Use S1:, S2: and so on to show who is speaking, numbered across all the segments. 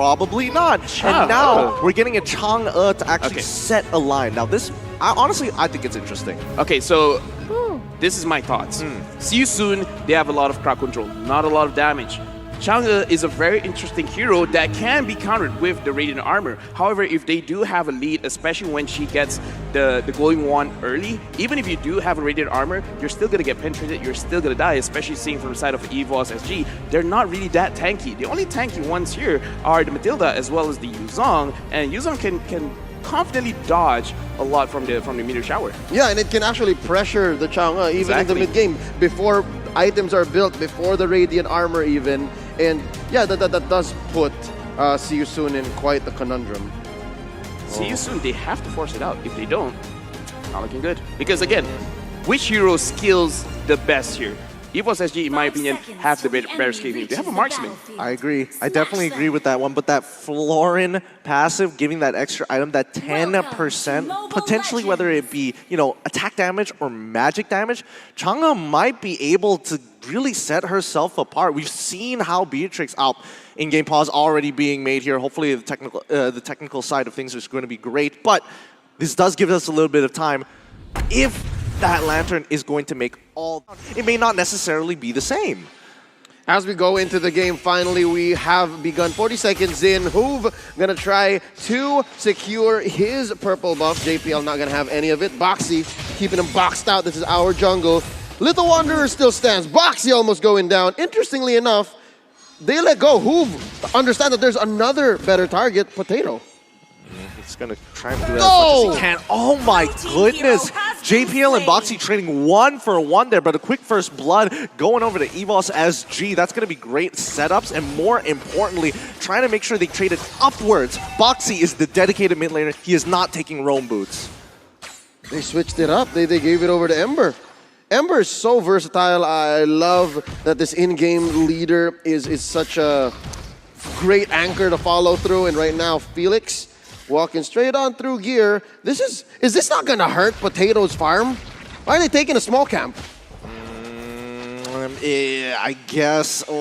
S1: Probably not. And now we're getting a Chang'e to actually set a line. Now this, honestly, I think it's interesting.
S2: Okay, so this is my thoughts. See you soon. They have a lot of crowd control, not a lot of damage. Chang'e is a very interesting hero that can be countered with the Radiant Armor. However, if they do have a lead, especially when she gets the glowing wand early, even if you do have a Radiant Armor, you're still going to get penetrated, you're still going to die, especially seeing from the side of EVOS SG. They're not really that tanky. The only tanky ones here are the Matilda as well as the Yuzong, and Yuzong can confidently dodge a lot from the meteor shower.
S3: Yeah, and it can actually pressure the Chang'e even in the mid game before items are built, before the Radiant Armor even. And yeah, that does put See You Soon in quite a conundrum.
S2: See You Soon, they have to force it out. If they don't, not looking good. Because again, which hero skills the best here? EVOS SG, in my opinion, have the better skill. They have a marksman.
S1: I agree. I definitely agree with that one. But that Florin passive, giving that extra item, that 10%, potentially whether it be, you know, attack damage or magic damage, Chang'e might be able to really set herself apart. We've seen how Beatrix out in-game pause already being made here. Hopefully the technical side of things is going to be great. But this does give us a little bit of time. If that Lantern is going to make all... It may not necessarily be the same.
S3: As we go into the game, finally, we have begun 40 seconds in. Hoove gonna try to secure his purple buff. JPL not gonna have any of it. Boxy keeping him boxed out. This is our jungle. Little Wanderer still stands. Boxy almost going down. Interestingly enough, they let go. Hoove understand that there's another better target, Potato.
S1: He's going to try and do that as much as he can. Oh my goodness! JPL and Boxy trading 1-for-1 there, but a quick first blood going over to EVOS SG. That's going to be great setups, and more importantly, trying to make sure they trade it upwards. Boxy is the dedicated mid laner. He is not taking roam boots.
S3: They switched it up. They gave it over to Ember. Ember is so versatile. I love that this in-game leader is such a great anchor to follow through, and right now, Felix walking straight on through gear. Is this not gonna hurt Potato's farm? Why are they taking a small camp?
S1: I guess. I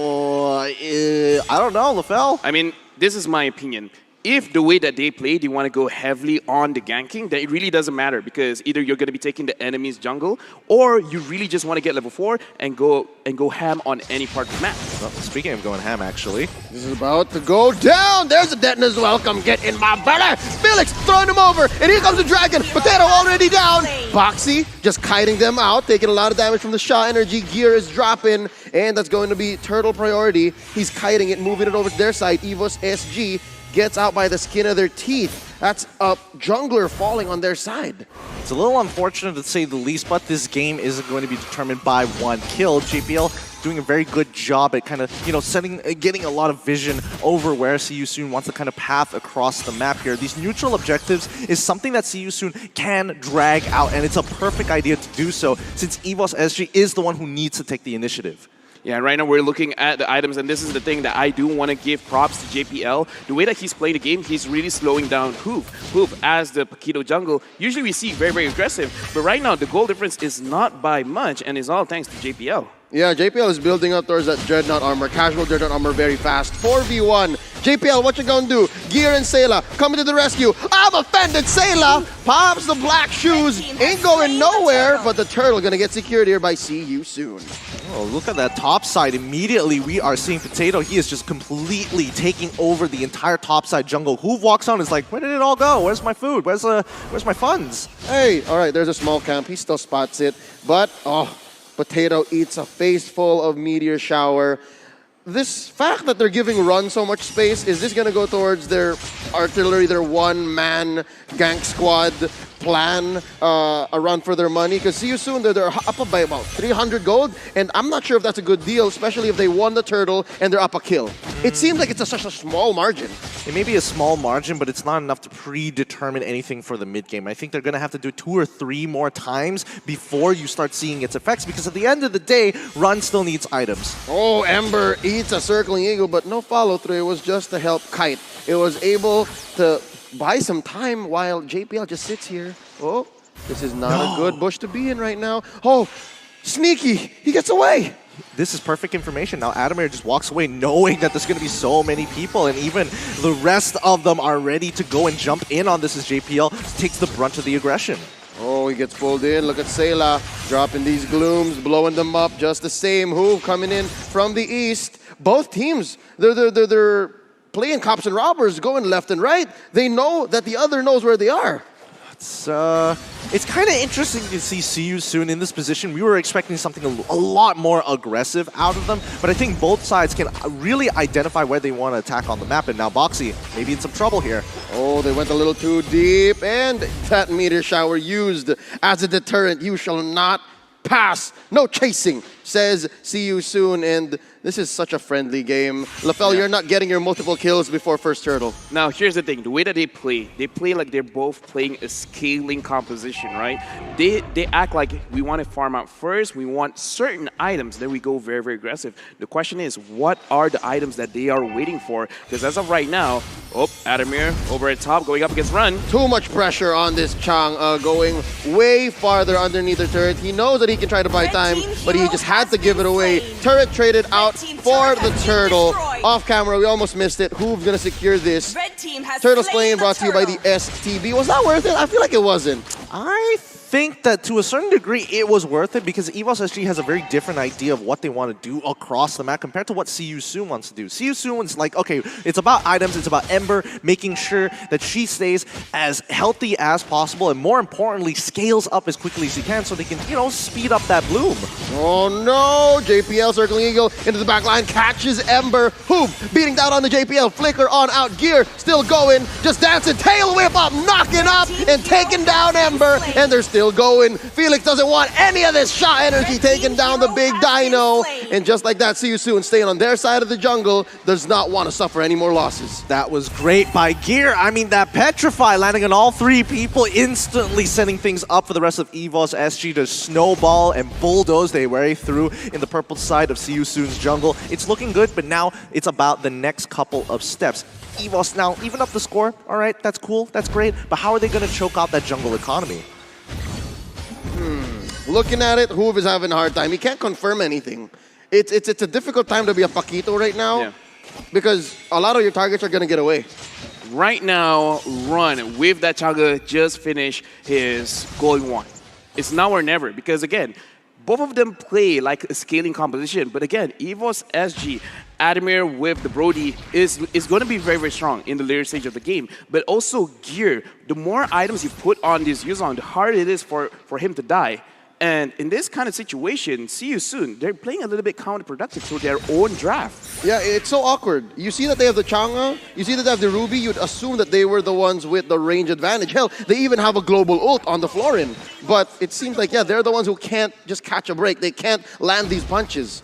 S1: don't know, LaFell.
S2: I mean, this is my opinion. If the way that they play, they want to go heavily on the ganking, then it really doesn't matter, because either you're going to be taking the enemy's jungle, or you really just want to get level 4 and go ham on any part of the map.
S1: Well, speaking of going ham, actually,
S3: this is about to go down. There's a detonator's welcome. Get in my belly. Felix throwing him over, and here comes the dragon. Potato already down. Boxy just kiting them out, taking a lot of damage from the Sha energy. Gear is dropping, and that's going to be turtle priority. He's kiting it, moving it over to their side. EVOS SG gets out by the skin of their teeth. That's a jungler falling on their side.
S1: It's a little unfortunate to say the least, but this game isn't going to be determined by one kill. JPL doing a very good job at kind of, you know, getting a lot of vision over where See You Soon wants to kind of path across the map here. These neutral objectives is something that See You Soon can drag out, and it's a perfect idea to do so, since EVOS SG is the one who needs to take the initiative.
S2: Yeah, right now we're looking at the items, and this is the thing that I do want to give props to JPL. The way that he's playing the game, he's really slowing down Hoove. Hoove, as the Paquito jungle, usually we see very, very aggressive, but right now the goal difference is not by much, and it's all thanks to JPL.
S3: Yeah, JPL is building up towards that Dreadnought armor, casual Dreadnought armor very fast. 4v1. JPL, what you gonna do? Gear and Sayla coming to the rescue. I'm offended. Sayla pops the black shoes. Ain't going nowhere, but the turtle gonna get secured here by See You Soon.
S1: Oh, look at that top side. Immediately, we are seeing Potato. He is just completely taking over the entire top side jungle. Hoove walks on and is like, where did it all go? Where's my food? Where's my funds?
S3: Hey, all right, there's a small camp. He still spots it, but, oh, Potato eats a face full of meteor shower. This fact that they're giving Run so much space, is this going to go towards their artillery, their one-man gank squad plan, a run for their money? Because See You Soon, they're up by about 300 gold, and I'm not sure if that's a good deal, especially if they won the turtle and they're up a kill. It seems like it's such a small margin.
S1: It may be a small margin, but it's not enough to predetermine anything for the mid-game. I think they're going to have to do 2 or 3 more times before you start seeing its effects, because at the end of the day, Run still needs items.
S3: Oh, Ember eats a circling eagle, but no follow-through. It was just to help kite. It was able to buy some time while JPL just sits here. Oh, this is not a good bush to be in right now. Oh, sneaky. He gets away.
S1: this is perfect information. Now Adamir just walks away knowing that there's going to be so many people, and even the rest of them are ready to go and jump in on this as JPL takes the brunt of the aggression.
S3: Oh, he gets pulled in. Look at Sela dropping these glooms, blowing them up just the same. Who coming in from the east? Both teams, they're playing cops and robbers, going left and right. They know that the other knows where they are.
S1: It's kind of interesting to see you soon in this position. We were expecting something a lot more aggressive out of them, but I think both sides can really identify where they want to attack on the map. And now Boxy, maybe in some trouble here.
S3: Oh, they went a little too deep, and that meteor shower used as a deterrent. You shall not pass. No chasing, says see you soon. And this is such a friendly game. LaFell, you're not getting your multiple kills before first turtle.
S2: Now, here's the thing. The way that they play like they're both playing a scaling composition, right? They act like we want to farm out first. We want certain items. Then we go very, very aggressive. The question is, what are the items that they are waiting for? Because as of right now, Adamir over at top, going up against Run.
S3: Too much pressure on this Chang, going way farther underneath the turret. He knows that he can try to buy time, but he just had to give it away. Turret traded out for the turtle. Off camera, we almost missed it. Who's gonna secure this? Turtle Slaying brought to you by the STB. Was that worth it? I feel like it wasn't.
S1: I think that to a certain degree it was worth it because EVOS SG has a very different idea of what they want to do across the map compared to what CU Soon wants to do. CU Soon's like, okay, it's about items, it's about Ember, making sure that she stays as healthy as possible and more importantly, scales up as quickly as she can so they can, you know, speed up that bloom.
S3: Oh no! JPL circling Eagle into the back line, catches Ember. Hoop beating down on the JPL, flicker on out, Gear still going, just dancing, tail whip up, knocking up and taking down Ember, and they're still going. Felix doesn't want any of this shot energy, taking down the big dino. And just like that, see you soon, staying on their side of the jungle, does not want to suffer any more losses.
S1: That was great by Gear. I mean, that Petrify landing on all three people, instantly setting things up for the rest of EVOS SG to snowball and bulldoze their way through in the purple side of CU Soon's jungle. It's looking good, but now it's about the next couple of steps. EVOS now even up the score. All right, that's cool, that's great, but how are they going to choke out that jungle economy?
S3: Looking at it, Hoove is having a hard time. He can't confirm anything. It's a difficult time to be a Paquito right now because a lot of your targets are going to get away.
S2: Right now, Run with that Chaga just finished his going one. It's now or never because again, both of them play like a scaling composition. But again, EVOS SG, Adamir with the Brody is going to be very, very strong in the later stage of the game. But also Gear, the more items you put on this Yuzong, the harder it is for him to die. And in this kind of situation, see you soon, they're playing a little bit counterproductive to their own draft.
S3: Yeah, it's so awkward. You see that they have the Chang'e, you see that they have the Ruby, you'd assume that they were the ones with the range advantage. Hell, they even have a global ult on the Florin. But it seems like, yeah, they're the ones who can't just catch a break. They can't land these punches.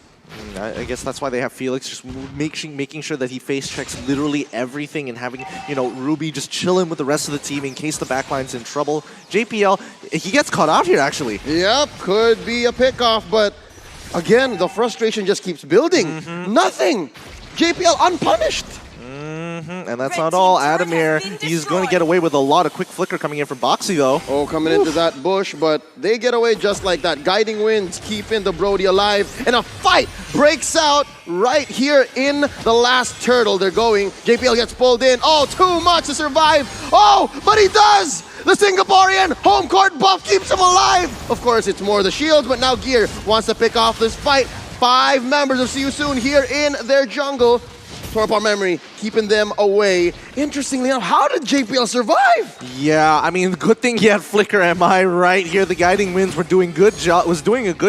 S1: I guess that's why they have Felix just making sure that he face checks literally everything and having, you know, Ruby just chilling with the rest of the team in case the backline's in trouble. JPL, he gets caught out here actually.
S3: Yep, could be a pickoff, but again, the frustration just keeps building. Nothing. JPL unpunished.
S1: And that's not all. Adamir, he's going to get away with a lot of quick flicker coming in from Boxy though.
S3: Oh, coming into that bush, but they get away just like that. Guiding winds keeping the Brody alive, and a fight breaks out right here in the last turtle. They're going. JPL gets pulled in. Oh, too much to survive. Oh, but he does! The Singaporean home court buff keeps him alive. Of course, it's more the shields, but now Gear wants to pick off this fight. 5 members of See You Soon here in their jungle. Torpor Memory keeping them away. Interestingly enough, how did JPL survive?
S1: Yeah, I mean, good thing he had Flicker, am I right? Here, the Guiding Winds were doing a good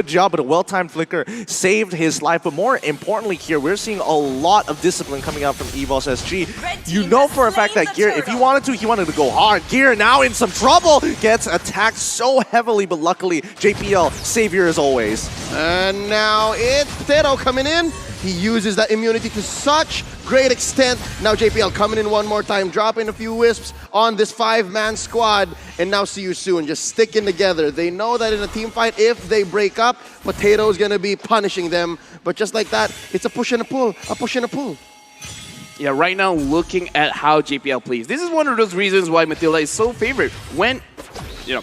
S1: job, but a well-timed Flicker saved his life. But more importantly here, we're seeing a lot of discipline coming out from EVOS SG. You know for a fact that Gear, if he wanted to go hard. Gear now in some trouble, gets attacked so heavily, but luckily, JPL, savior as always.
S3: And now it's Tero coming in. He uses that immunity to such great extent. Now JPL coming in one more time, dropping a few wisps on this 5-man squad. And now See You Soon, just sticking together. They know that in a team fight, if they break up, Potato's gonna be punishing them. But just like that, it's a push and a pull, a push and a pull.
S2: Yeah, right now looking at how JPL plays, this is one of those reasons why Matilda is so favored. When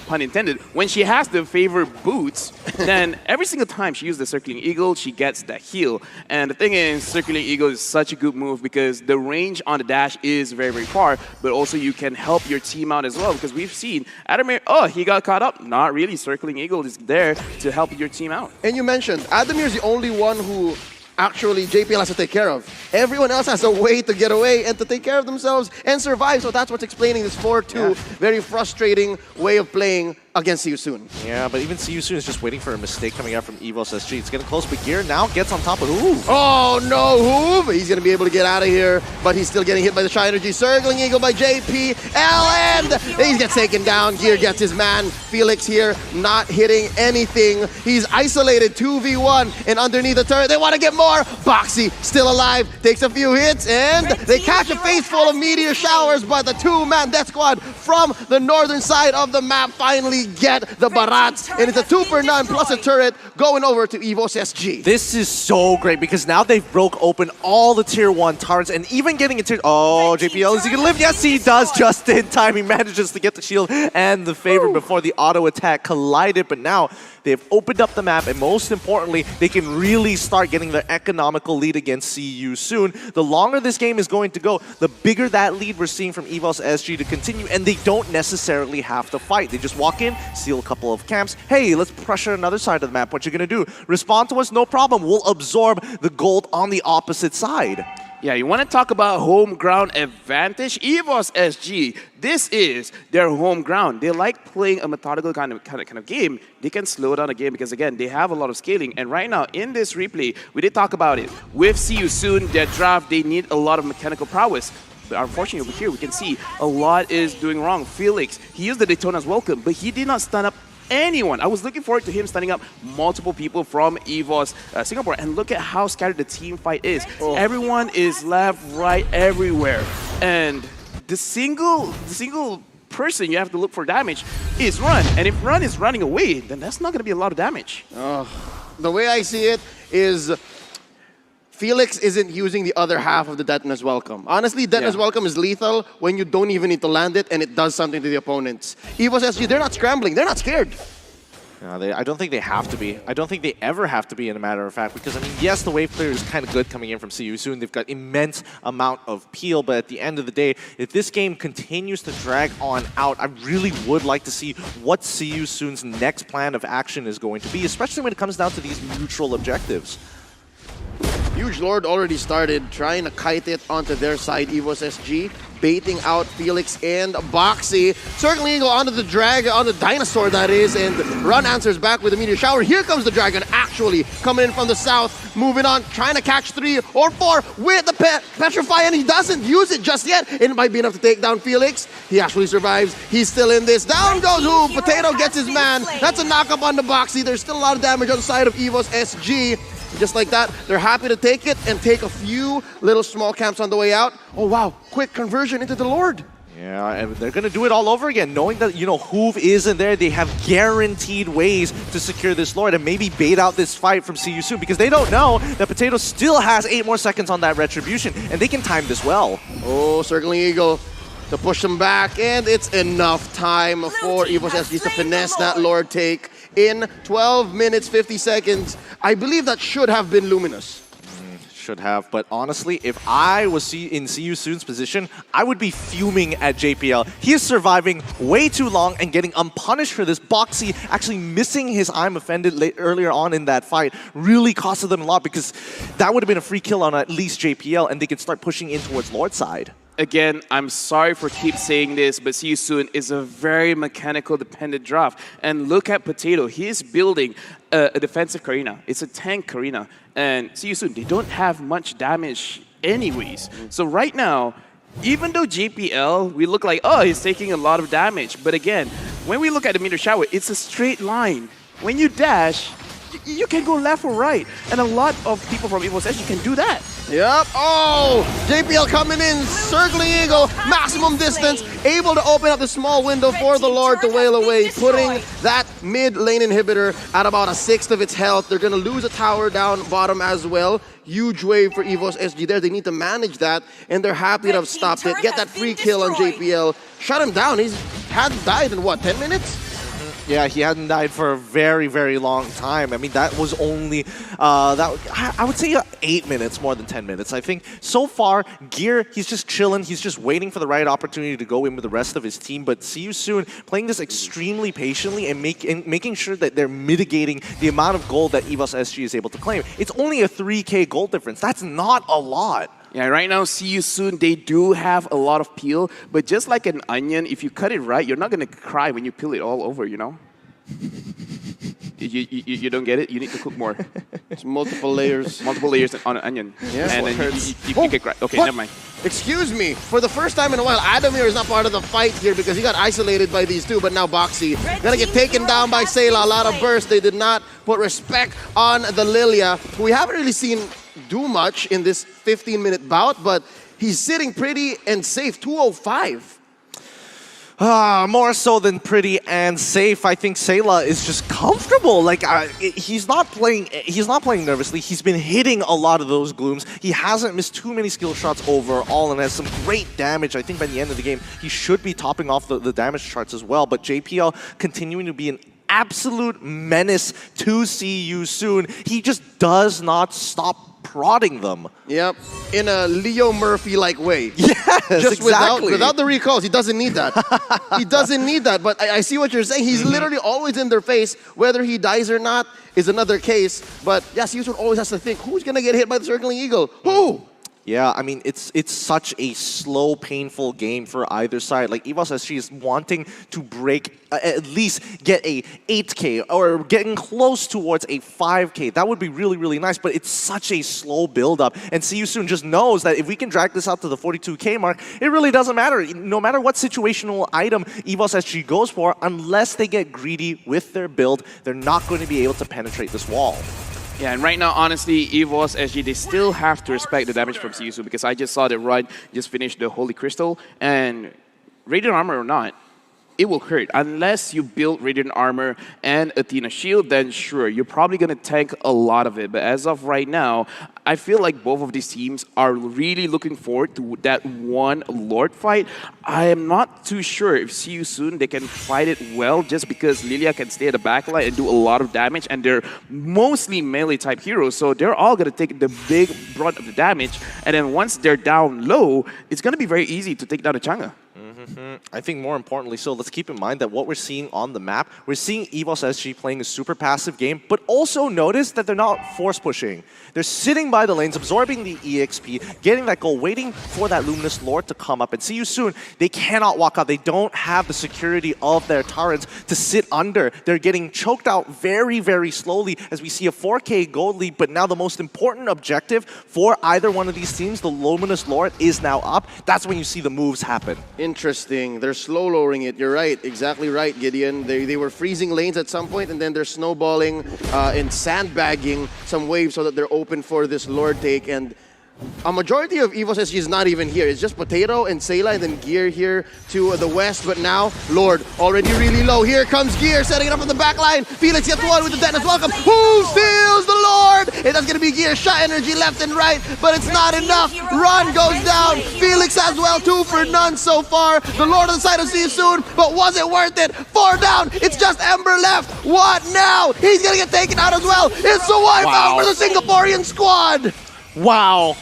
S2: pun intended, when she has the favorite boots, then every single time she uses the Circling Eagle, she gets that heal. And the thing is, Circling Eagle is such a good move because the range on the dash is very, very far, but also you can help your team out as well because we've seen Adamir, he got caught up. Not really. Circling Eagle is there to help your team out.
S3: And you mentioned, Adamir is the only one who actually JPL has to take care of. Everyone else has a way to get away and to take care of themselves and survive. So that's what's explaining this 4-2 very frustrating way of playing against See You Soon.
S1: Yeah, but even See You Soon is just waiting for a mistake coming out from EVOS SG. It's getting close, but Gear now gets on top of Hoove.
S3: Oh no, Hoove! He's gonna be able to get out of here, but he's still getting hit by the Shy Energy. Circling Eagle by JPL, and he gets taken down. Gear gets his man. Felix here not hitting anything. He's isolated 2v1, and underneath the turret, they want to get more. Boxy still alive, takes a few hits, and they catch a face full of meteor showers, but the two-man death squad from the northern side of the map finally get the Barats, and it's a 2 for none plus a turret going over to EVOS SG.
S1: This is so great because now they've broke open all the tier 1 turrets and even getting a tier... Oh, JPL, is he gonna live? Yes, he does just in time. He manages to get the shield and the favor before the auto attack collided, but now they've opened up the map, and most importantly, they can really start getting their economical lead against See You Soon. The longer this game is going to go, the bigger that lead we're seeing from EVOS SG to continue, and they don't necessarily have to fight. They just walk in, steal a couple of camps. Hey, let's pressure another side of the map. What you gonna do? Respond to us? No problem. We'll absorb the gold on the opposite side.
S2: Yeah, you want to talk about home ground advantage? EVOS SG, this is their home ground. They like playing a methodical kind of game. They can slow down a game because, again, they have a lot of scaling. And right now, in this replay, we did talk about it. With See You Soon, their draft, they need a lot of mechanical prowess. But unfortunately, over here, we can see a lot is doing wrong. Felix, he used the Daytona's welcome, but he did not stun up anyone. I was looking forward to him stunning up multiple people from EVOS Singapore, and look at how scattered the team fight is. Everyone is left, right, everywhere, and the single person you have to look for damage is Run, and if Run is running away, then that's not going to be a lot of damage.
S3: The way I see it is Felix isn't using the other half of the Detona's Welcome. Honestly, Detona's Welcome is lethal when you don't even need to land it and it does something to the opponents. EVOS SG, they're not scrambling. They're not scared.
S1: No, I don't think they have to be. I don't think they ever have to be, in a matter of fact, because, I mean, yes, the wave clear is kind of good coming in from See You Soon. They've got immense amount of peel, but at the end of the day, if this game continues to drag on out, I really would like to see what See You Soon's next plan of action is going to be, especially when it comes down to these neutral objectives.
S3: Huge Lord already started trying to kite it onto their side, EVOS SG, baiting out Felix and Boxy. Circling Eagle onto the dragon, on the dinosaur that is, and Run answers back with a meteor shower. Here comes the dragon, actually coming in from the south, moving on, trying to catch 3 or 4 with the Petrify, and he doesn't use it just yet. It might be enough to take down Felix. He actually survives. He's still in this. Down goes Hoove. Potato gets his man. That's a knock-up on the Boxy. There's still a lot of damage on the side of EVOS SG. Just like that, they're happy to take it and take a few little small camps on the way out. Oh wow, quick conversion into the Lord.
S1: Yeah, and they're going to do it all over again, knowing that, you know, Hoove isn't there. They have guaranteed ways to secure this Lord and maybe bait out this fight from See You Soon, because they don't know that Potato still has 8 more seconds on that Retribution, and they can time this well.
S3: Oh, Circling Eagle to push them back, and it's enough time for EVOS SG to finesse that Lord take in 12 minutes, 50 seconds. I believe that should have been Luminous.
S1: Should have, but honestly, if I was in See You Soon's position, I would be fuming at JPL. He is surviving way too long and getting unpunished for this. Boxy actually missing his I'm offended earlier on in that fight really costed them a lot, because that would have been a free kill on at least JPL, and they could start pushing in towards Lord's side.
S2: Again, I'm sorry for keep saying this, but See You Soon is a very mechanical dependent draft. And look at Potato. He is building a defensive Karina. It's a tank Karina. And See You Soon, they don't have much damage anyways. So right now, even though JPL, we look like, oh, he's taking a lot of damage. But again, when we look at the meteor shower, it's a straight line. When you dash, you can go left or right. And a lot of people from EVOS SG can do that.
S3: Yep. Oh, JPL coming in, Circling Eagle, maximum distance, able to open up the small window for the Lord to wail away, putting that mid lane inhibitor at about 1/6 of its health. They're going to lose a tower down bottom as well. Huge wave for EVOS SG there. They need to manage that, and they're happy to have stopped it. Get that free kill on JPL. Shut him down. He's had died in what, 10 minutes?
S1: Yeah, he hadn't died for a very, very long time. I mean, that was only, I would say 8 minutes, more than 10 minutes. I think so far, Gear, he's just chilling. He's just waiting for the right opportunity to go in with the rest of his team. But see you soon, playing this extremely patiently and making sure that they're mitigating the amount of gold that EVOS SG is able to claim. It's only a 3K gold difference. That's not a lot.
S2: Yeah, right now, see you soon, they do have a lot of peel, but just like an onion, if you cut it right, you're not going to cry when you peel it all over, you know? You don't get it? You need to cook more.
S3: It's multiple layers.
S2: Multiple layers on an onion.
S3: Yes.
S2: And then you can cry. Okay,
S3: What?
S2: never mind.
S3: Excuse me. For the first time in a while, Adamir is not part of the fight here because he got isolated by these two, but now Boxy gonna get taken down by Sayla. A lot of bursts. They did not put respect on the Lilia, who we haven't really seen do much in this 15-minute bout, but he's sitting pretty and safe. 205.
S1: More so than pretty and safe. I think Sayla is just comfortable. Like he's not playing nervously. He's been hitting a lot of those glooms. He hasn't missed too many skill shots overall and has some great damage. I think by the end of the game, he should be topping off the damage charts as well. But JPL continuing to be an absolute menace to see you soon. He just does not stop prodding them.
S3: Yep, in a Leo Murphy-like way.
S1: Yes,
S3: just
S1: exactly.
S3: without the recalls, he doesn't need that. He doesn't need that, but I see what you're saying. He's literally always in their face. Whether he dies or not is another case. But yeah, Siusun always has to think, who's going to get hit by the Circling Eagle? Who?
S1: Yeah, I mean, it's such a slow, painful game for either side. Like, EVOS SG is wanting to break, at least get a 8K or getting close towards a 5K. That would be really, really nice, but it's such a slow build-up. And See You Soon just knows that if we can drag this out to the 42K mark, it really doesn't matter. No matter what situational item EVOS SG goes for, unless they get greedy with their build, they're not going to be able to penetrate this wall.
S2: Yeah, and right now, honestly, EVOS SG, they still have to respect the damage from Siusu because I just saw that Rod just finished the Holy Crystal, and Radiant Armor or not, it will hurt. Unless you build Radiant Armor and Athena Shield, then sure, you're probably going to tank a lot of it. But as of right now, I feel like both of these teams are really looking forward to that one Lord fight. I am not too sure if See You Soon, they can fight it well just because Lilia can stay at the backline and do a lot of damage, and they're mostly melee type heroes, so they're all going to take the big brunt of the damage. And then once they're down low, it's going to be very easy to take down a Chang'e.
S1: I think more importantly, so let's keep in mind that what we're seeing on the map, we're seeing EVOS SG playing a super passive game, but also notice that they're not force pushing. They're sitting by the lanes, absorbing the EXP, getting that goal, waiting for that Luminous Lord to come up. And See You Soon, they cannot walk out. They don't have the security of their turrets to sit under. They're getting choked out very, very slowly as we see a 4K gold lead. But now the most important objective for either one of these teams, the Luminous Lord, is now up. That's when you see the moves happen.
S3: Interesting. They're slow lowering it. You're right. Exactly right, Gideon. They were freezing lanes at some point, and then they're snowballing and sandbagging some waves so that they're open for this Lord take. And a majority of EVOS SG is not even here. It's just Potato and Sayla and then Gear here to the west. But now, Lord already really low. Here comes Gear setting it up on the back line. Felix gets one with the Dennis Welcome. Who steals the Lord? And that's going to be Gear. Shot energy left and right, but it's not enough. Run goes down. Felix as well, 2 for none so far. The Lord on the side of See You Soon, but was it worth it? 4 down. It's just Ember left. What now? He's going to get taken out as well. It's the wipeout for the Singaporean squad.
S1: Wow.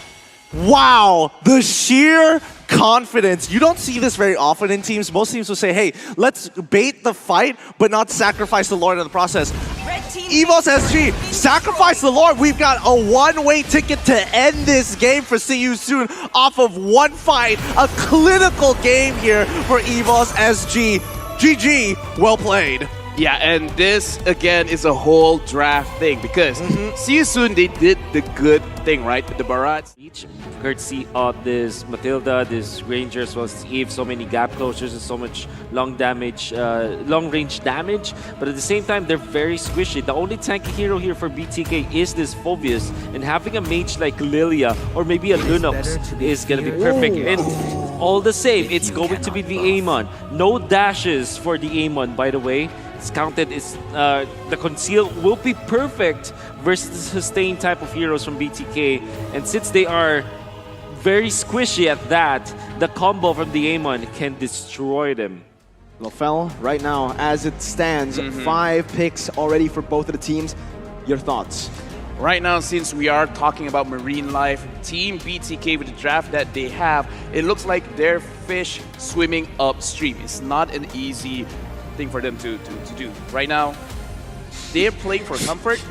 S1: Wow, the sheer confidence. You don't see this very often in teams. Most teams will say, hey, let's bait the fight, but not sacrifice the Lord in the process. EVOS SG, sacrifice the Lord. We've got a one-way ticket to end this game for See You Soon off of one fight. A clinical game here for EVOS SG. GG, well played.
S2: Yeah, and this, again, is a whole draft thing because See You Soon, they did the good thing, right? The Barats.
S4: Each courtesy of this Matilda, this Ranger, as well as Eve, so many gap closures and so much long range damage. But at the same time, they're very squishy. The only tanky hero here for BTK is this Phobius, and having a mage like Lilia or maybe a Lunox is going to be perfect. And all the same, it's going to be the Amon. No dashes for the Amon, by the way. It's counted is the conceal will be perfect versus the sustain type of heroes from BTK, and since they are very squishy at that, the combo from the Amon can destroy them.
S5: Lofel, right now, as it stands, 5 picks already for both of the teams. Your thoughts?
S2: Right now, since we are talking about marine life, Team BTK with the draft that they have, it looks like they're fish swimming upstream. It's not an easy thing for them to do. Right now, they're playing for comfort.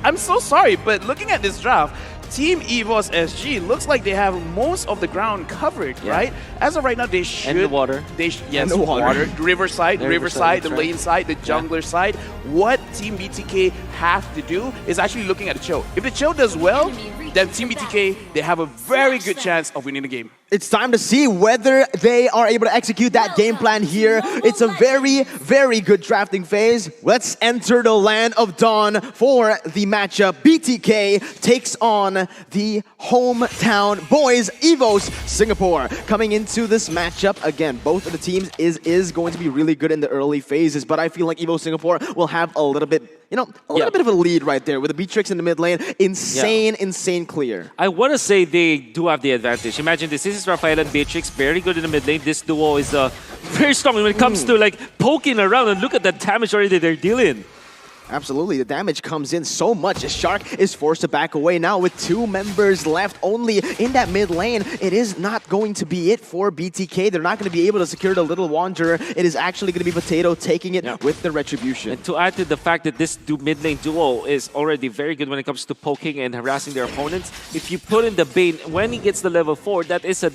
S2: I'm so sorry, but looking at this draft, Team EVOS SG looks like they have most of the ground covered, right? As of right now, they should.
S4: And the water.
S2: Yes,
S5: and the water.
S2: Riverside, the
S4: right.
S2: lane side, the jungler side. What Team BTK have to do is actually looking at the Cho. If the Cho does well, then Team BTK, they have a very good chance of winning the game.
S5: It's time to see whether they are able to execute that game plan here. It's a very, very good drafting phase. Let's enter the land of dawn for the matchup. BTK takes on the hometown boys, EVOS Singapore. Coming into this matchup, again, both of the teams is going to be really good in the early phases, but I feel like EVOS Singapore will have a little bit, a little bit of a lead right there with the Beatrix in the mid lane. Insane clear.
S4: I want to say they do have the advantage. Imagine this is Rafael and Beatrix, very good in the mid lane. This duo is very strong when it comes to like poking around, and look at the damage already they're dealing.
S5: Absolutely, the damage comes in so much as Shark is forced to back away now with 2 members left only in that mid lane. It is not going to be it for BTK. They're not going to be able to secure the Little Wanderer. It is actually going to be Potato taking it with the Retribution.
S4: And to add to the fact that this mid lane duo is already very good when it comes to poking and harassing their opponents, if you put in the Bane, when he gets the level 4, that is a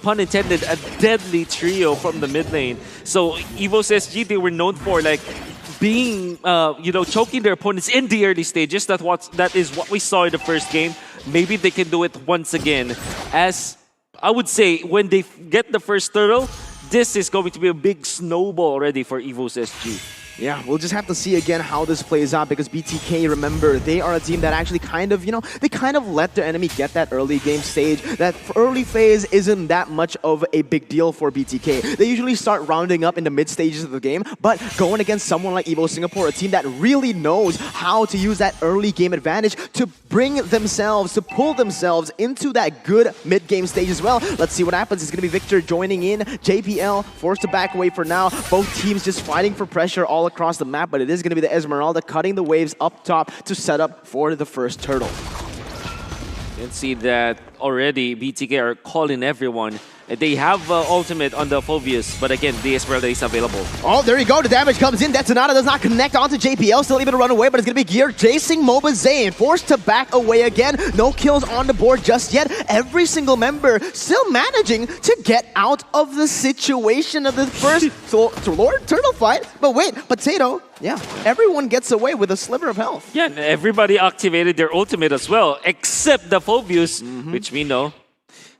S4: pun intended, a deadly trio from the mid lane. So EVOS SG, they were known for like being, choking their opponents in the early stages. That is what we saw in the first game. Maybe they can do it once again. As I would say, when they get the first turtle, this is going to be a big snowball already for EVOS SG.
S5: Yeah, we'll just have to see again how this plays out because BTK, remember, they are a team that actually kind of let their enemy get that early game stage. That early phase isn't that much of a big deal for BTK. They usually start rounding up in the mid stages of the game, but going against someone like EVO Singapore, a team that really knows how to use that early game advantage to bring themselves, to pull themselves into that good mid game stage as well. Let's see what happens. It's going to be Victor joining in. JPL forced to back away for now. Both teams just fighting for pressure all across the map, but it is going to be the Esmeralda cutting the waves up top to set up for the first turtle.
S4: You can see that already BTK are calling everyone. They have ultimate on the Phobius, but again, the Esmeralda is available.
S5: Oh, there you go. The damage comes in. Detonata does not connect onto JPL. Still able to run away, but it's going to be Gear chasing Mobile Legends. Forced to back away again. No kills on the board just yet. Every single member still managing to get out of the situation of the first turtle fight. But wait, Potato, everyone gets away with a sliver of health.
S4: Yeah, and everybody activated their ultimate as well, except the Phobius, which we know.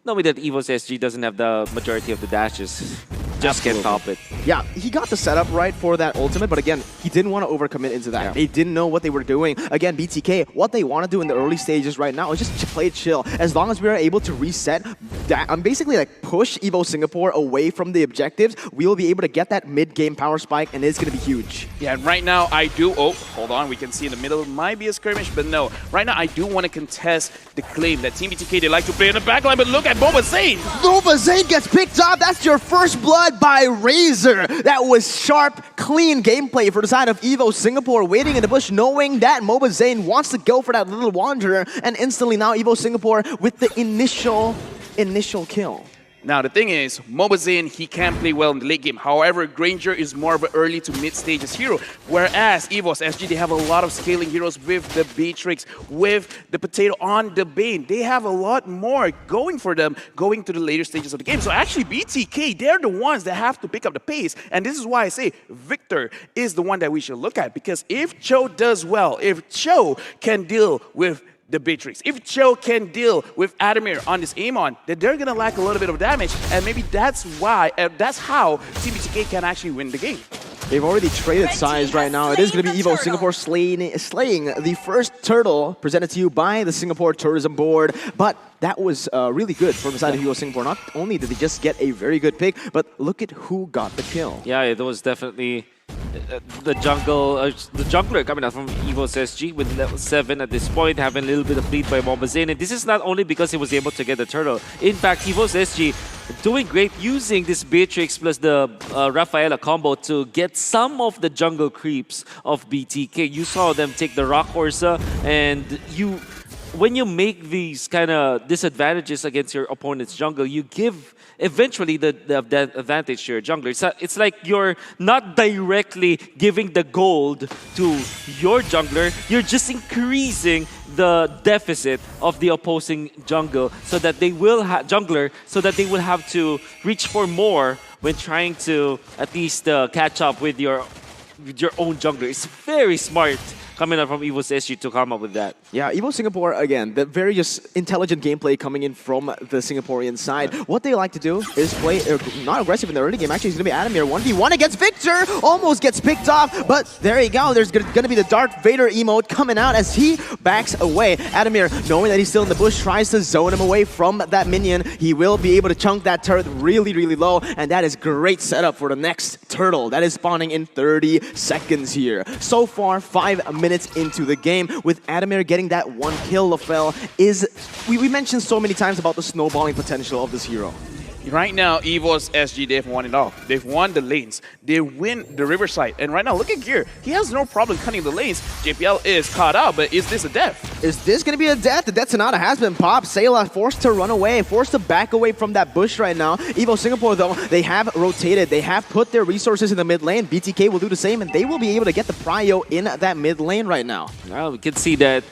S4: Knowing that EVOS SG doesn't have the majority of the dashes, just can't top it.
S5: Yeah, he got the setup right for that ultimate, but again, he didn't want to overcommit into that. They didn't know what they were doing. Again, BTK, what they want to do in the early stages right now is just play chill. As long as we are able to reset, basically like push EVO Singapore away from the objectives, we'll be able to get that mid-game power spike, and it's going to be huge.
S2: Yeah, and right now I do, hold on, we can see in the middle, it might be a skirmish, but no. Right now I do want to contest the claim that Team BTK, they like to play in the backline, but look at Boba Zane!
S5: Boba Zane gets picked up. That's your first blood by Razor. That was sharp, clean gameplay for the side of EVO Singapore, waiting in the bush, knowing that Mobile Zane wants to go for that Little Wanderer, and instantly now EVO Singapore with the initial kill.
S2: Now, the thing is, Mobazin, he can play well in the late game. However, Granger is more of an early to mid-stages hero. Whereas EVOS SG, they have a lot of scaling heroes with the Beatrix, with the Potato on the Bane. They have a lot more going for them going to the later stages of the game. So actually, BTK, they're the ones that have to pick up the pace. And this is why I say Victor is the one that we should look at. Because if Cho does well, if Cho can deal with the Beatrix, if Cho can deal with Adamir on this Amon, then they're going to lack a little bit of damage, and maybe that's why, that's how Team BTK can actually win the game.
S5: They've already traded sides right now. It is going to be EVO Singapore slaying the first turtle presented to you by the Singapore Tourism Board. But that was really good from the side of EVO Singapore. Not only did they just get a very good pick, but look at who got the kill.
S4: Yeah, it was definitely the jungler coming out from EVOS SG with level 7 at this point, having a little bit of lead by Mobazin. And this is not only because he was able to get the turtle. In fact, EVOS SG doing great using this Beatrix plus the Rafaela combo to get some of the jungle creeps of BTK. You saw them take the Rock Orsa, and when you make these kind of disadvantages against your opponent's jungle, you give eventually the advantage to your jungler. It's like you're not directly giving the gold to your jungler, you're just increasing the deficit of the opposing jungle so that they will have to reach for more when trying to at least catch up with your own jungler. It's very smart coming up from EVOS SG to come up with that.
S5: Yeah, EVO Singapore, again, the very just intelligent gameplay coming in from the Singaporean side. What they like to do is play not aggressive in the early game. Actually, it's going to be Adamir 1v1 against Victor. Almost gets picked off, but there you go. There's going to be the Darth Vader emote coming out as he backs away. Adamir, knowing that he's still in the bush, tries to zone him away from that minion. He will be able to chunk that turret really, really low, and that is great setup for the next turtle. That is spawning in 30 seconds here. So far, 5 minutes into the game, with Adamir getting that one kill. Lafel is, we mentioned so many times about the snowballing potential of this hero.
S2: Right now, EVOS SG, they've won it all. They've won the lanes. They win the Riverside. And right now, look at Gear. He has no problem cutting the lanes. JPL is caught out, but is this a death?
S5: Is this going to be a death? The Detonata has been popped. Sayla forced to run away, forced to back away from that bush right now. EVO Singapore, though, they have rotated. They have put their resources in the mid lane. BTK will do the same, and they will be able to get the prio in that mid lane right now.
S4: Well, we can see that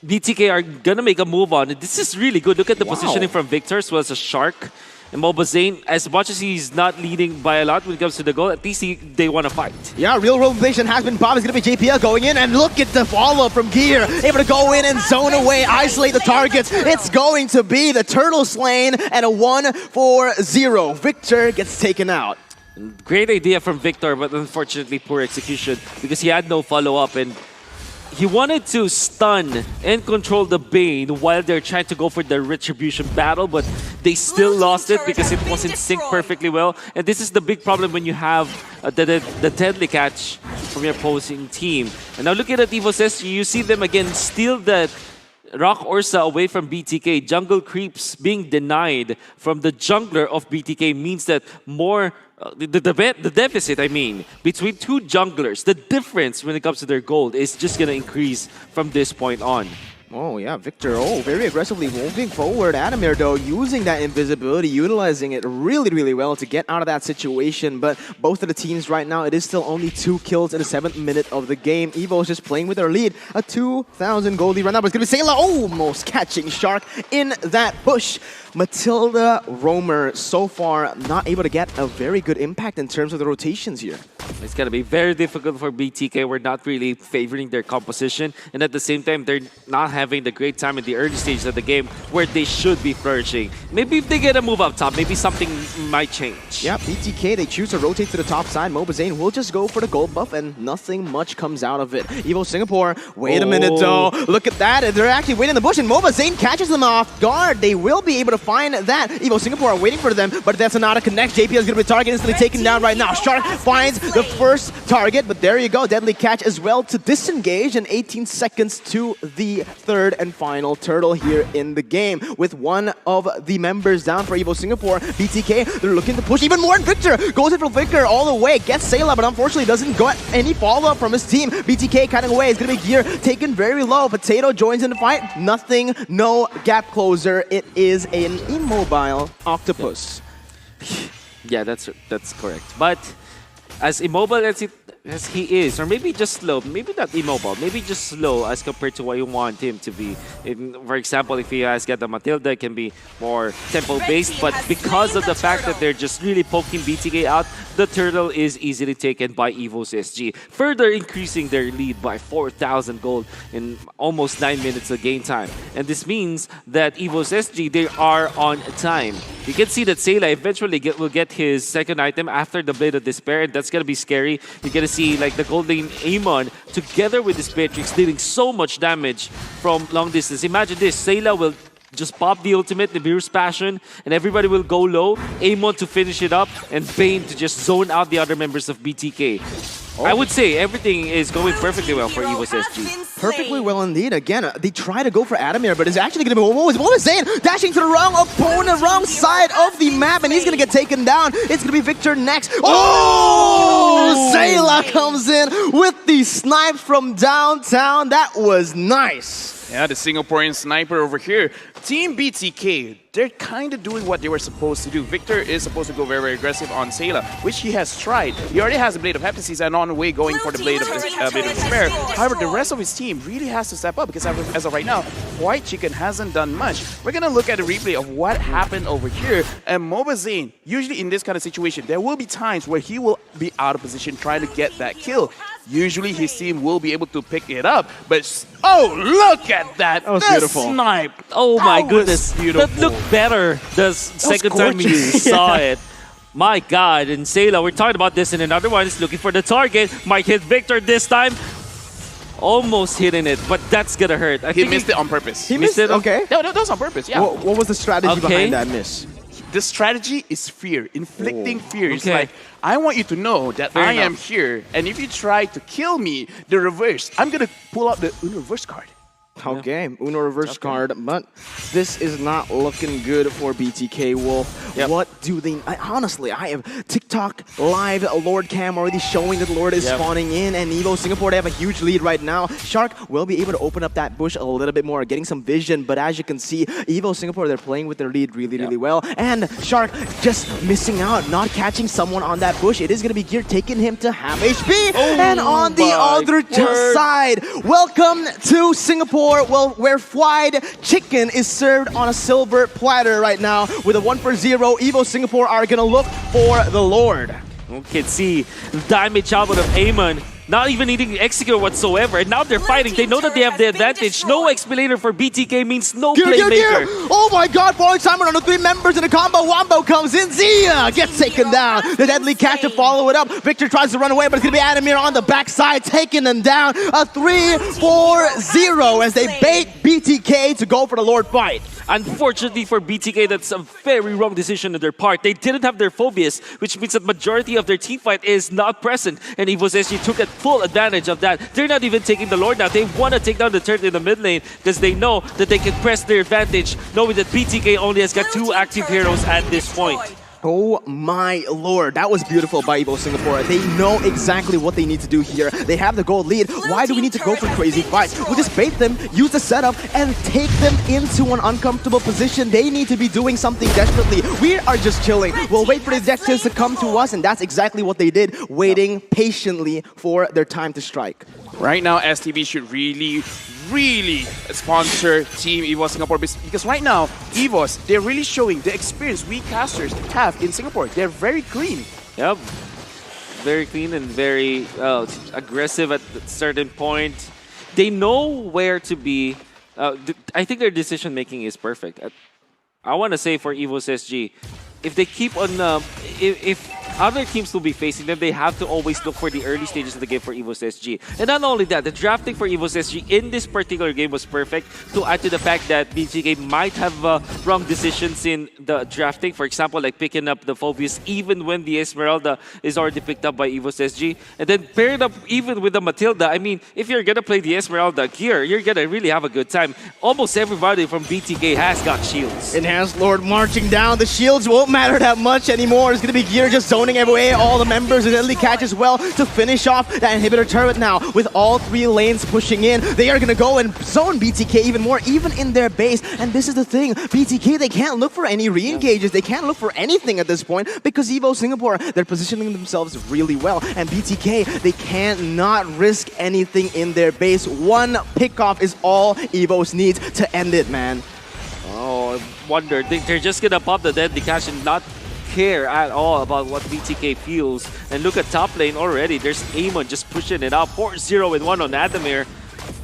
S4: BTK are going to make a move on it. This is really good. Look at the positioning from Victor as well as a Shark. And Mobile Zane, as much as he's not leading by a lot when it comes to the goal, at least they want to fight.
S5: Yeah, real rotation has been popped. It's going to be JPL going in, and look at the follow-up from Gear. Able to go in and zone away, isolate the targets. It's going to be the Turtle slain and a 1-4-0. Victor gets taken out.
S4: Great idea from Victor, but unfortunately poor execution because he had no follow-up, and he wanted to stun and control the Bane while they're trying to go for the Retribution battle, but they still lost it because it wasn't synced perfectly well. And this is the big problem when you have the deadly catch from your opposing team. And now looking at EVOS SG, you see them again steal that Rock Orsa away from BTK. Jungle creeps being denied from the jungler of BTK means that more the deficit, I mean, between two junglers, the difference when it comes to their gold is just going to increase from this point on.
S5: Oh, yeah, Victor, very aggressively moving forward. Adamir, though, using that invisibility, utilizing it really, really well to get out of that situation. But both of the teams right now, it is still only 2 kills in the 7th minute of the game. EVO is just playing with their lead. A 2,000 gold lead right now, but it's going to be Sayla almost catching Shark in that bush. Matilda Roamer, so far, not able to get a very good impact in terms of the rotations here.
S4: It's going to be very difficult for BTK. We're not really favoring their composition. And at the same time, they're not having the great time in the early stages of the game where they should be flourishing. Maybe if they get a move up top, maybe something might change.
S5: Yeah, BTK, they choose to rotate to the top side. Mobile Zane will just go for the gold buff, and nothing much comes out of it. EVO Singapore, wait a minute, though. Look at that. They're actually waiting in the bush, and Mobile Zane catches them off guard. They will be able to find that. EVO Singapore are waiting for them, but that's not a connect. JP is going to be targeted, instantly taken down right now. Shark finds the first target, but there you go. Deadly catch as well to disengage, and 18 seconds to the third and final turtle here in the game. With one of the members down for EVO Singapore, BTK, they're looking to push even more, and Victor goes in for Victor all the way, gets Sayla, but unfortunately doesn't get any follow-up from his team. BTK cutting away. It's going to be Gear taken very low. Potato joins in the fight. Nothing, no gap closer. It is an immobile octopus.
S4: Yeah, that's correct. But as immobile as he is, or maybe just slow, maybe not immobile, maybe just slow as compared to what you want him to be. For example, if he has got the Matilda, it can be more tempo-based, but because of the fact that they're just really poking BTK out, the turtle is easily taken by EVOS SG, further increasing their lead by 4,000 gold in almost 9 minutes of game time. And this means that EVOS SG, they are on time. You can see that Sayla eventually will get his second item after the Blade of Despair, and that's going to be scary. You're going to see like the Gold Lane Amon together with this Beatrix dealing so much damage from long distance. Imagine this, Sayla will just pop the ultimate, the Beerus Passion, and everybody will go low. Amon to finish it up, and Bane to just zone out the other members of BTK. I would say everything is going perfectly well for EVOS SG.
S5: Perfectly well indeed. Again, they try to go for Adamir, but it's actually going to be what was Zayn dashing to the wrong opponent, wrong side of the map, and he's going to get taken down. It's going to be Victor next. Oh! Zayla comes in with the snipe from downtown. That was nice.
S2: Yeah, the Singaporean sniper over here. Team BTK, they're kind of doing what they were supposed to do. Victor is supposed to go very, very aggressive on Sayla, which he has tried. He already has the Blade of Heptasis and on the way going for the Blade of Despair. However, the rest of his team really has to step up because as of right now, White Chicken hasn't done much. We're going to look at a replay of what happened over here. And Moba Zane, usually in this kind of situation, there will be times where he will be out of position trying to get that kill. Usually his team will be able to pick it up, but oh, look at that!
S5: That was beautiful.
S2: Snipe!
S4: Oh my
S2: That
S4: goodness,
S2: was beautiful.
S4: that looked better the second time we
S5: gorgeous.
S4: saw it. My God, and Sayla, we're talking about this in another one, is looking for the target. Might hit Victor this time. Almost hitting it, but that's gonna hurt.
S2: He missed it on purpose.
S5: He missed it? Okay.
S2: No, that was on purpose, yeah.
S5: What was the strategy
S4: Okay.
S5: behind that miss?
S2: The strategy is fear, inflicting fear. It's
S4: Okay.
S2: like, I want you to know that
S4: Fair
S2: I am
S4: enough.
S2: here, and if you try to kill me, the reverse, I'm gonna pull out the reverse card.
S5: Okay, Uno reverse card, but this is not looking good for BTK Wolf.
S4: Yep.
S5: What do they... honestly, I have TikTok live Lord Cam already showing that Lord is
S4: Yep.
S5: spawning in, and Evo Singapore, they have a huge lead right now. Shark will be able to open up that bush a little bit more, getting some vision, but as you can see, Evo Singapore, they're playing with their lead really well, and Shark just missing out, not catching someone on that bush. It is going to be Gear taking him to half HP, and on the
S4: my
S5: other
S4: word.
S5: side, welcome to Singapore. Well, where fried chicken is served on a silver platter right now. With a 1-for-0, Evo Singapore are gonna look for the Lord.
S4: You can see the damage output of Amon. Not even needing to execute whatsoever. And now they're fighting. They know that they have the advantage. No explainer for BTK means no playmaker.
S5: Oh my god, Falling Simon on the 3 members in the combo. Wombo comes in. Zia gets taken down. The deadly catch to follow it up. Victor tries to run away, but it's going to be Adamir on the backside, taking them down. A 3-4-0 as they bait BTK to go for the Lord fight.
S4: Unfortunately for BTK, that's a very wrong decision on their part. They didn't have their phobias, which means that majority of their team fight is not present. And EVOS SG took a full advantage of that. They're not even taking the Lord now. They want to take down the turret in the mid lane because they know that they can press their advantage, knowing that BTK only has got 2 active heroes at this point.
S5: Oh my lord, that was beautiful by Evo Singapore. They know exactly what they need to do here. They have the gold lead. Why do we need to go for crazy fights? We'll just bait them, use the setup, and take them into an uncomfortable position. They need to be doing something desperately. We are just chilling. We'll wait for the objectives to come to us, and that's exactly what they did, waiting patiently for their time to strike.
S2: Right now, STB should really sponsor Team EVOS Singapore because right now, EVOS, they're really showing the experience we casters have in Singapore. They're very clean.
S4: Yep. Very clean and very aggressive at a certain point. They know where to be. I think their decision making is perfect. I want to say for EVOS SG, if they keep on, if other teams will be facing them, they have to always look for the early stages of the game for EVOS SG. And not only that, the drafting for EVOS SG in this particular game was perfect to add to the fact that BGK might have wrong decisions in the drafting. For example, like picking up the Phobius even when the Esmeralda is already picked up by EVOS SG. And then pair it up even with the Matilda. I mean, if you're going to play the Esmeralda gear, you're going to really have a good time. Almost everybody from BTK has got shields.
S5: Enhanced Lord marching down. The shields won't matter that much anymore. It's going to be Gear just zoning away all the members. And deadly catch as well to finish off that inhibitor turret now. With all 3 lanes pushing in, they are going to go and zone BTK even more, even in their base. And this is the thing. BTK, they can't look for any re-engages. They can't look for anything at this point because EVO Singapore, they're positioning themselves really well. And BTK, they cannot risk anything in their base. One pickoff is all EVOS needs to end it, man.
S4: Oh, I wonder. They're just gonna pop the deadly cash and not care at all about what BTK feels. And look at top lane already. There's Amon just pushing it out. 4-0 and 1 on Adamir.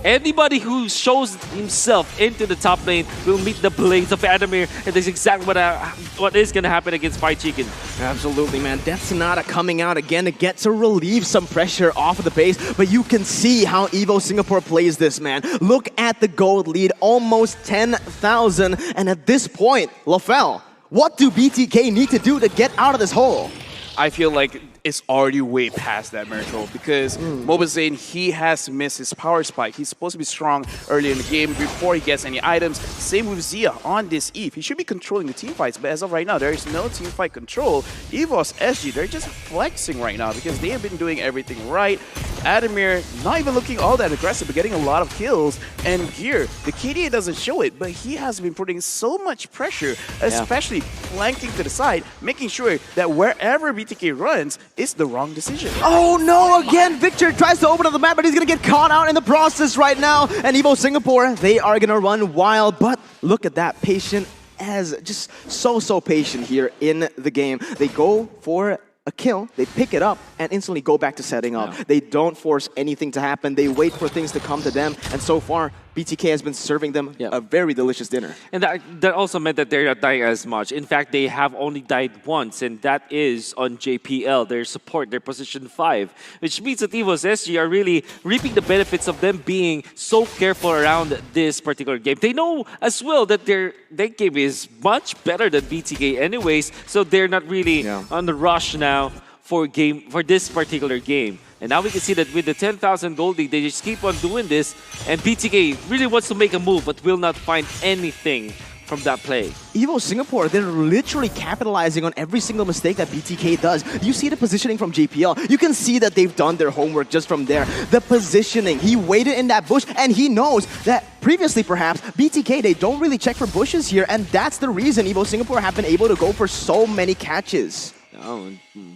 S4: Anybody who shows himself into the top lane will meet the blades of Adamir, and that's exactly what is going to happen against Fight Chicken.
S5: Absolutely, man. Death Sonata coming out again to get to relieve some pressure off of the base, but you can see how EVO Singapore plays this, man. Look at the gold lead, almost 10,000, and at this point, LaFell, what do BTK need to do to get out of this hole?
S2: I feel like it's already way past that miracle because Mobile Legends, he has missed his power spike. He's supposed to be strong early in the game before he gets any items. Same with Zia on this Eve. He should be controlling the team fights, but as of right now, there is no team fight control. EVOS, SG, they're just flexing right now because they have been doing everything right. Adamir, not even looking all that aggressive, but getting a lot of kills. And Gear, the KDA doesn't show it, but he has been putting so much pressure, especially flanking to the side, making sure that wherever BTK runs, it's the wrong decision.
S5: Oh no, again, Victor tries to open up the map, but he's gonna get caught out in the process right now. And EVO Singapore, they are gonna run wild, but look at that, patient as just so patient here in the game. They go for a kill, they pick it up, and instantly go back to setting up.
S4: Yeah.
S5: They don't force anything to happen. They wait for things to come to them, and so far, BTK has been serving them a very delicious dinner.
S4: And that also meant that they're not dying as much. In fact, they have only died once, and that is on JPL, their support, their position 5, which means that EVOS SG are really reaping the benefits of them being so careful around this particular game. They know as well that their game is much better than BTK anyways, so they're not really on the rush now for this particular game. And now we can see that with the 10,000 gold lead, they just keep on doing this. And BTK really wants to make a move, but will not find anything from that play.
S5: EVO Singapore, they're literally capitalizing on every single mistake that BTK does. You see the positioning from JPL. You can see that they've done their homework just from there. The positioning, he waited in that bush, and he knows that previously perhaps BTK, they don't really check for bushes here, and that's the reason EVO Singapore have been able to go for so many catches.
S4: Oh,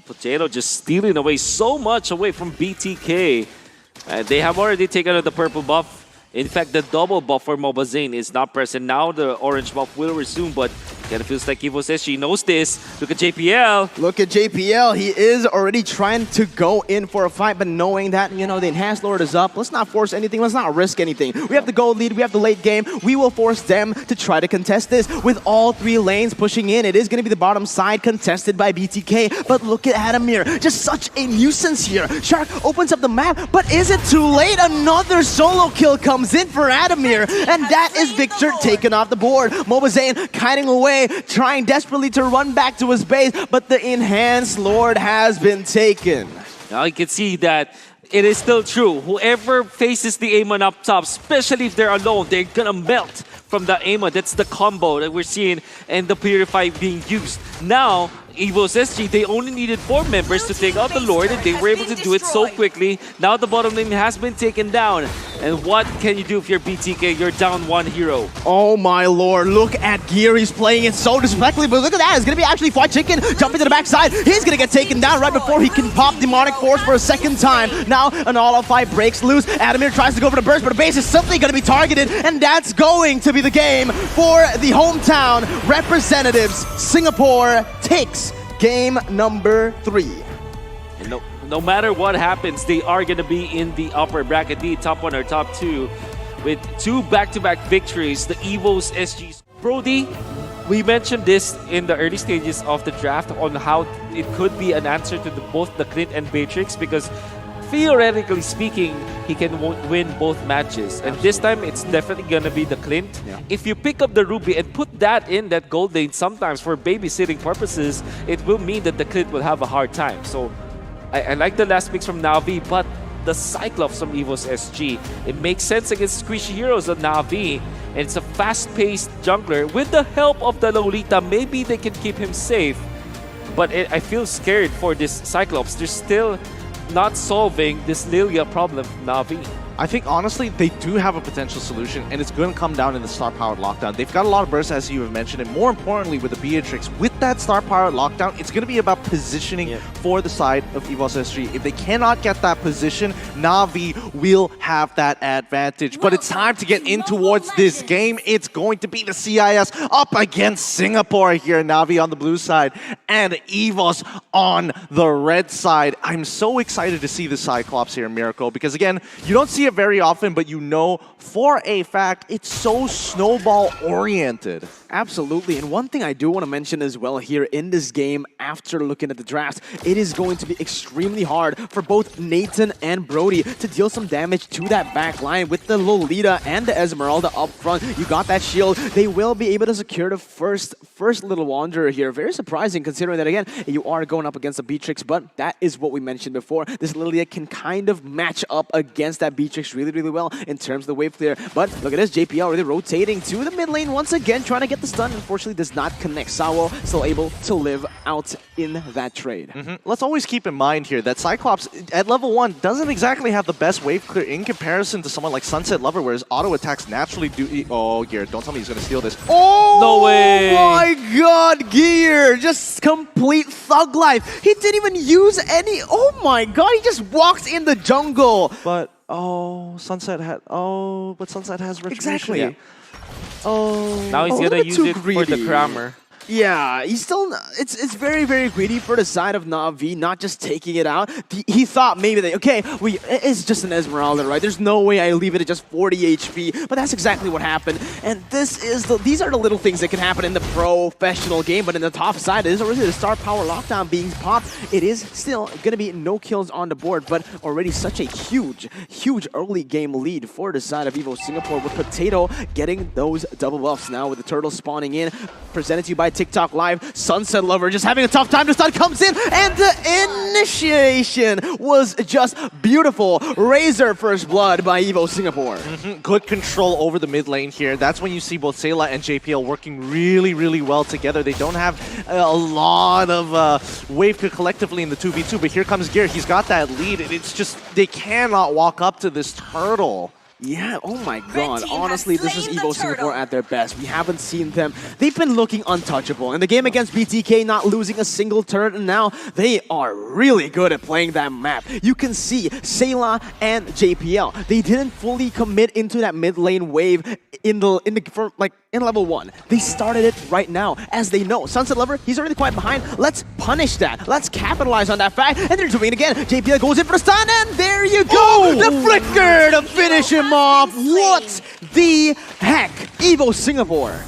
S4: Potato just stealing away so much away from BTK. They have already taken out the purple buff. In fact, the double buff for Mobile Legends is not present. Now the orange buff will resume, but kind of feels like EVOS SG knows this. Look at JPL.
S5: Look at JPL. He is already trying to go in for a fight, but knowing that, you know, the enhanced lord is up. Let's not force anything. Let's not risk anything. We have the gold lead. We have the late game. We will force them to try to contest this with all 3 lanes pushing in. It is going to be the bottom side contested by BTK, but look at Adamir. Just such a nuisance here. Shark opens up the map, but is it too late? Another solo kill comes in for Adamir, and that is Victor taken off the board. Mobazane kiting away, trying desperately to run back to his base, but the enhanced lord has been taken.
S4: Now you can see that it is still true. Whoever faces the Amon up top, especially if they're alone, they're gonna melt from the Amon. That's the combo that we're seeing and the Purify being used. Now, EVOS SG, they only needed 4 members to take out the Lord, and they were able to do it so quickly. Now the bottom lane has been taken down. And what can you do if you're BTK? You're down 1 hero.
S5: Oh my lord, look at Gear. He's playing it so disrespectfully, but look at that. It's going to be actually Fried Chicken jumping to the backside. He's going to get taken down right before he can pop Demonic Force for a second time. Now an all-out fight breaks loose. Adamir tries to go for the burst, but the base is simply going to be targeted, and that's going to be the game for the hometown representatives. Singapore takes game number 3.
S4: And no matter what happens, they are going to be in the upper bracket, the top 1 or top 2, with 2 back-to-back victories. The EVOS SGs. Brody, we mentioned this in the early stages of the draft on how it could be an answer to both the Clint and Matrix, because theoretically speaking, he can win both matches. And this time, it's definitely going to be the Clint. Yeah. If you pick up the Ruby and put that in that gold lane, sometimes for babysitting purposes, it will mean that the Clint will have a hard time. So I like the last picks from Na'Vi, but the Cyclops from EVOS SG, it makes sense against squishy heroes on Na'Vi. And it's a fast-paced jungler. With the help of the Lolita, maybe they can keep him safe. But I feel scared for this Cyclops. They're still not solving this Lilia problem, Na'Vi.
S1: I think, honestly, they do have a potential solution, and it's going to come down in the star-powered lockdown. They've got a lot of bursts, as you have mentioned, and more importantly, with the Beatrix, with that star-powered lockdown, it's going to be about positioning for the side of EVOS SG. If they cannot get that position, Na'Vi will have that advantage. But it's time to get in towards this game. It's going to be the CIS up against Singapore here. Na'Vi on the blue side and EVOS on the red side. I'm so excited to see the Cyclops here, Miracle, because, again, you don't see it very often, but you know for a fact it's so snowball oriented.
S5: Absolutely, and one thing I do want to mention as well here in this game, after looking at the drafts, it is going to be extremely hard for both Nathan and Brody to deal some damage to that back line with the Lolita and the Esmeralda up front. You got that shield. They will be able to secure the first little Wanderer here. Very surprising considering that, again, you are going up against a Beatrix, but that is what we mentioned before. This Lilia can kind of match up against that Beatrix really, really well in terms of the wave clear. But look at this, JPL really rotating to the mid lane once again, trying to get the stun. Unfortunately, does not connect. Sawo still able to live out in that trade.
S1: Let's always keep in mind here that Cyclops at level 1 doesn't exactly have the best wave clear in comparison to someone like Sunset Lover, where his auto attacks naturally do... Oh, Gear, don't tell me he's going to steal this.
S5: Oh
S4: No way.
S5: my god, Gear! Just complete thug life. He didn't even use any... Oh my god, he just walks in the jungle.
S1: But, oh, Sunset had... Oh, but Sunset has Retribution.
S5: Exactly.
S1: Yeah.
S5: Oh,
S4: Now he's
S5: a little
S4: gonna
S5: bit
S4: use
S5: too
S4: it for the
S5: greedy.
S4: Kramer.
S5: Yeah, he's still... It's very, very greedy for the side of Na'Vi, not just taking it out. He thought maybe that, okay, it's just an Esmeralda, right? There's no way I leave it at just 40 HP, but that's exactly what happened. And these are the little things that can happen in the professional game, but in the top side, it is already the star power lockdown being popped. It is still going to be no kills on the board, but already such a huge, huge early game lead for the side of EVOS Singapore, with Potato getting those double buffs now with the turtle spawning in, presented to you by TikTok Live. Sunset Lover just having a tough time. The stun comes in, and the initiation was just beautiful. Razor first blood by EVOS Singapore.
S1: Good control over the mid lane here. That's when you see both Sayla and JPL working really, really well together. They don't have a lot of wave collectively in the 2v2, but here comes Gear. He's got that lead, and it's just, they cannot walk up to this turtle.
S5: Yeah, oh my god. Honestly, this is EVOS Singapore at their best. We haven't seen them. They've been looking untouchable. In the game against BTK, not losing a single turret, and now they are really good at playing that map. You can see Sayla and JPL. They didn't fully commit into that mid lane wave in level 1. They started it right now, as they know. Sunset Lover, he's already quite behind. Let's punish that. Let's capitalize on that fact. And they're doing it again. JPL goes in for the stun, and there you go! The flicker to finish him off. What the heck? EVOS Singapore.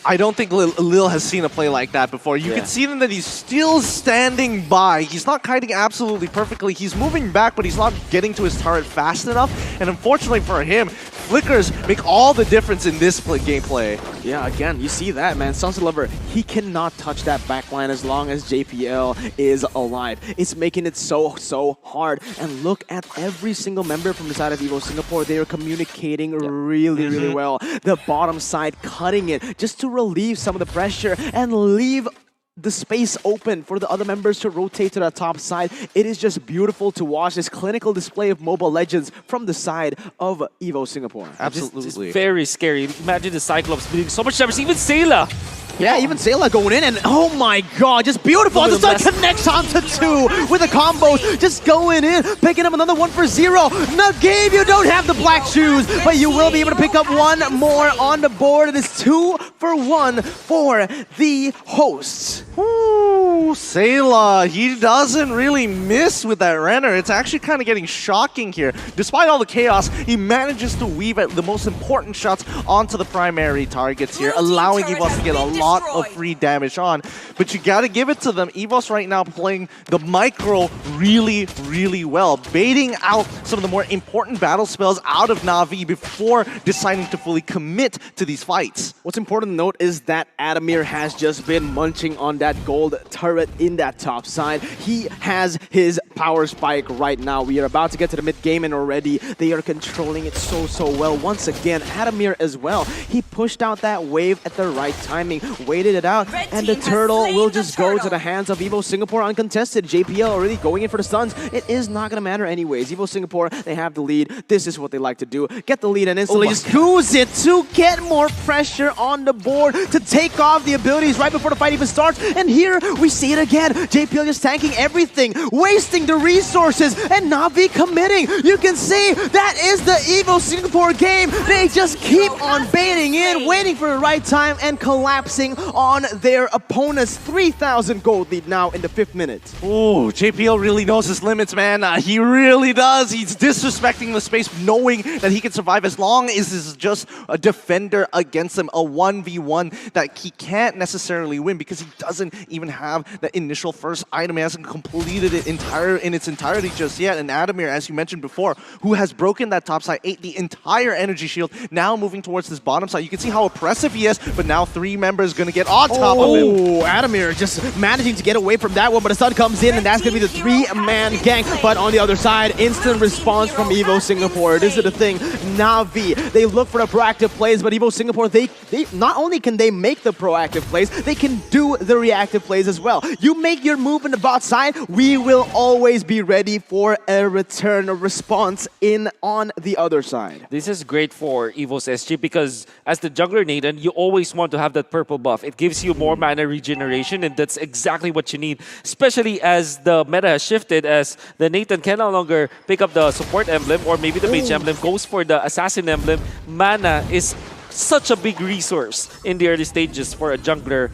S1: I don't think Lil has seen a play like that before. You can see them that he's still standing by. He's not kiting absolutely perfectly. He's moving back, but he's not getting to his turret fast enough. And unfortunately for him, flickers make all the difference in this gameplay.
S5: Yeah, again, you see that, man. Sunset Lover, he cannot touch that backline as long as JPL is alive. It's making it so hard. And look at every single member from the side of EVOS Singapore. They are communicating really well. The bottom side cutting it just to relieve some of the pressure and leave the space open for the other members to rotate to the top side. It is just beautiful to watch this clinical display of Mobile Legends from the side of EVOS Singapore.
S1: Absolutely.
S4: It's very scary. Imagine the Cyclops doing so much damage. Even Sayla.
S5: Yeah, even Sayla going in, and oh my god, just beautiful. The stun connects onto 2 with the combos, just going in, picking up another 1 for 0. No game, you don't have the black shoes, but you will be able to pick up 1 more on the board. It is 2 for 1 for the hosts.
S1: Ooh, Sayla, he doesn't really miss with that Renner. It's actually kind of getting shocking here. Despite all the chaos, he manages to weave the most important shots onto the primary targets here, allowing EVOS to get a lot of free damage on. But you got to give it to them. EVOS right now playing the micro really well, baiting out some of the more important battle spells out of Na'Vi before deciding to fully commit to these fights.
S5: What's important to note is that Adamir has just been munching on that gold turret in that top side. He has his power spike right now. We are about to get to the mid game, and already they are controlling it so well. Once again, Adamir as well. He pushed out that wave at the right timing, waited it out, and the turtle will just go to the hands of EVOS Singapore uncontested. JPL already going in for the stuns. It is not going to matter anyways. EVOS Singapore, they have the lead. This is what they like to do. Get the lead and instantly just use it to get more pressure on the board, to take off the abilities right before the fight even starts. And here we see it again. JPL just tanking everything, wasting the resources, and Na'Vi committing. You can see that is the EVOS Singapore game. They just keep on baiting in, waiting for the right time, and collapsing on their opponent's 3,000 gold lead now in the 5th minute.
S1: Ooh, JPL really knows his limits, man. He really does. He's disrespecting the space, knowing that he can survive as long as this is just a defender against him, a 1v1 that he can't necessarily win because he doesn't even have the initial first item. He hasn't completed it in its entirety just yet. And Adamir, as you mentioned before, who has broken that top side, ate the entire energy shield, now moving towards this bottom side. You can see how oppressive he is, but now 3 members going to get on top of him.
S5: Oh, Adamir just managing to get away from that one, but the sun comes in, and that's going to be the 3-man gang. But on the other side, instant response from EVOS Singapore. This is the thing. Na'Vi, they look for the proactive plays, but EVOS Singapore, they not only can they make the proactive plays, they can do the reactive plays as well. You make your move in the bot side, we will always be ready for a return, a response in on the other side.
S4: This is great for EVOS SG because as the jungler, Nathan, you always want to have that purple buff. It gives you more mana regeneration, and that's exactly what you need, especially as the meta has shifted, as the Nathan can no longer pick up the support emblem or maybe the mage emblem, goes for the assassin emblem. Mana is such a big resource in the early stages for a jungler.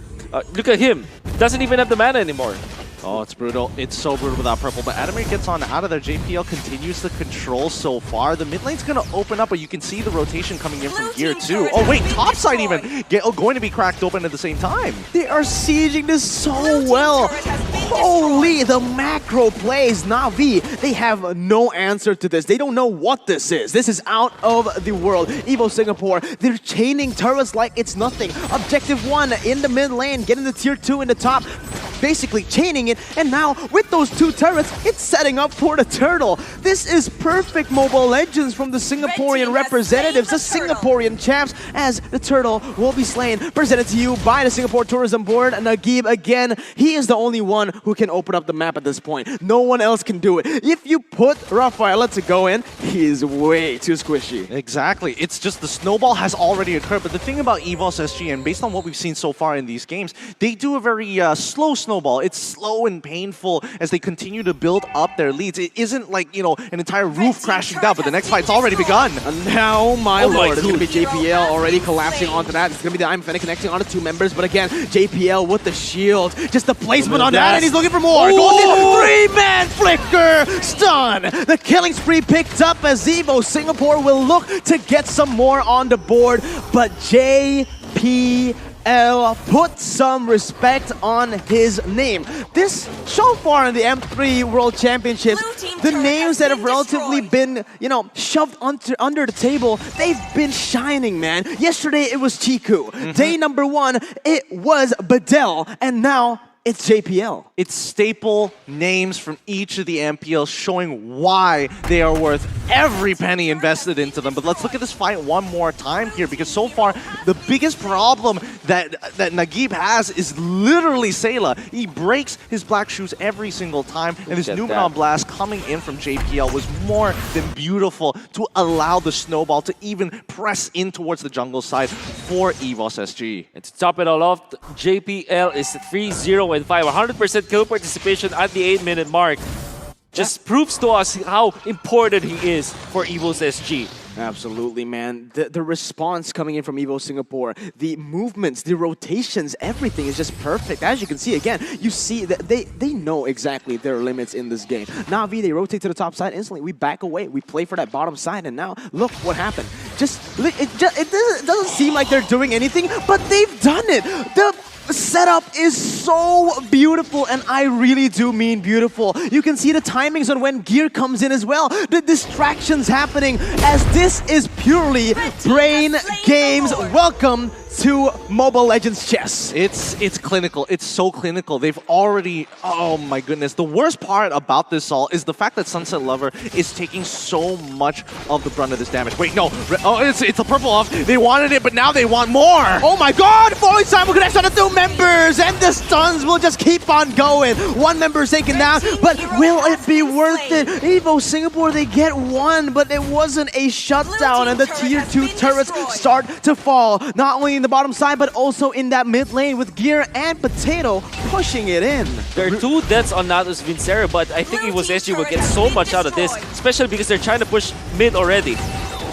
S4: Look at him. Doesn't even have the mana anymore.
S1: Oh, it's brutal. It's so brutal without purple. But Adamir gets on out of there. JPL continues the control so far. The mid lane's going to open up, but you can see the rotation coming in from here too. Oh, wait, topside even going to be cracked open at the same time.
S5: They are sieging this so well. Holy, the macro plays. Na'Vi, they have no answer to this. They don't know what this is. This is out of the world. EVOS Singapore, they're chaining turrets like it's nothing. Objective 1 in the mid lane, getting the tier 2 in the top, basically chaining it, and now with those 2 turrets, it's setting up for the turtle. This is perfect Mobile Legends from the Singaporean representatives, the Singaporean champs, as the turtle will be slain. Presented to you by the Singapore Tourism Board. Nagib, again, he is the only one who can open up the map at this point. No one else can do it. If you put Rafaela to go in, he is way too squishy.
S1: Exactly. It's just the snowball has already occurred. But the thing about EVOS SG, and based on what we've seen so far in these games, they do a very slow snowball. It's slow and painful as they continue to build up their leads. It isn't like, you know, an entire roof crashing down, but the next fight's already begun.
S5: And now, my lord, it's going to be JPL already collapsing onto that. It's going to be the I'm Fennec connecting onto 2 members, but again, JPL with the shield. Just the placement on that, and he's looking for more. Goes in, 3-man flicker, stun. The killing spree picked up as EVOS Singapore will look to get some more on the board, but JPL put some respect on his name. This, so far in the M3 World Championships, the names that have relatively been, you know, shoved under the table, they've been shining, man. Yesterday it was Chiku. Day number 1, it was Bedell. And now it's JPL.
S1: It's staple names from each of the MPLs showing why they are worth every penny invested into them. But let's look at this fight one more time here, because so far the biggest problem that Nagib has is literally Sayla. He breaks his black shoes every single time, and this Numenon Blast coming in from JPL was more than beautiful to allow the snowball to even press in towards the jungle side for EVOS SG.
S4: And to top it all off, JPL is 3-0 and 5, 100% kill participation at the 8-minute mark. Just proves to us how important he is for EVOS SG.
S5: Absolutely, man. The response coming in from EVOS Singapore, the movements, the rotations, everything is just perfect. As you can see, again, you see that they know exactly their limits in this game. Na'Vi, they rotate to the top side instantly. We back away. We play for that bottom side, and now look what happened. It doesn't seem like they're doing anything, but they've done it. The setup is so beautiful, and I really do mean beautiful. You can see the timings on when gear comes in as well. The distractions happening, as this is purely brain games. Welcome to Mobile Legends Chess.
S1: It's clinical. It's so clinical. They've already, oh my goodness. The worst part about this all is the fact that Sunset Lover is taking so much of the brunt of this damage. Wait, no. Oh, it's a purple off. They wanted it, but now they want more.
S5: Oh my god! Falling Simon connects on the 2 members, and the stuns will just keep on going. 1 member is taken down, but will it be worth it? EVOS Singapore, they get 1, but it wasn't a shutdown, and the tier 2 turrets start to fall. Not only the bottom side, but also in that mid lane with Gear and Potato pushing it in.
S4: There are 2 deaths on Natus Vincere, but I think EVOS SG will get so much out of this, especially because they're trying to push mid already.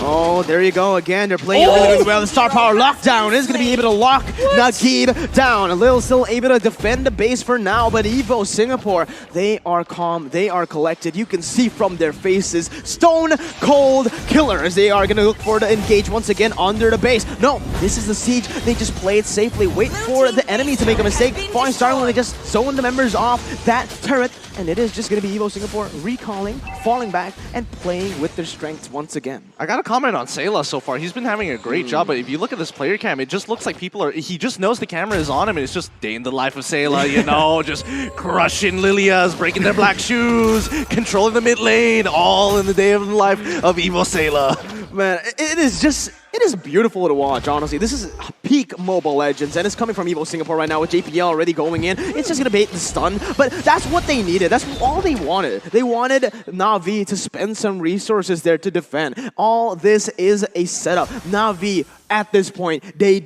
S5: Oh, there you go again. They're playing it really well. The star power lockdown is going to be able to lock Nagib down. Lil still able to defend the base for now, but EVO Singapore, they are calm, they are collected. You can see from their faces, stone cold killers. They are going to look for the engage once again under the base. No, this is the siege. They just play it safely, wait for the enemy to make a mistake. Falling Star when they just zone the members off that turret, and it is just going to be EVO Singapore recalling, falling back, and playing with their strengths once again.
S1: I got to comment on Sayla so far. He's been having a great job, but if you look at this player cam, it just looks like people are... He just knows the camera is on him, and it's just day in the life of Sayla, you know, just crushing Lilias, breaking their black shoes, controlling the mid lane, all in the day of the life of Evo Sayla.
S5: Man, it is beautiful to watch, honestly. This is peak Mobile Legends, and it's coming from EVO Singapore right now with JPL already going in. It's just gonna bait the stun, but that's what they needed. That's all they wanted. They wanted Na'Vi to spend some resources there to defend. All this is a setup. Na'Vi, at this point, they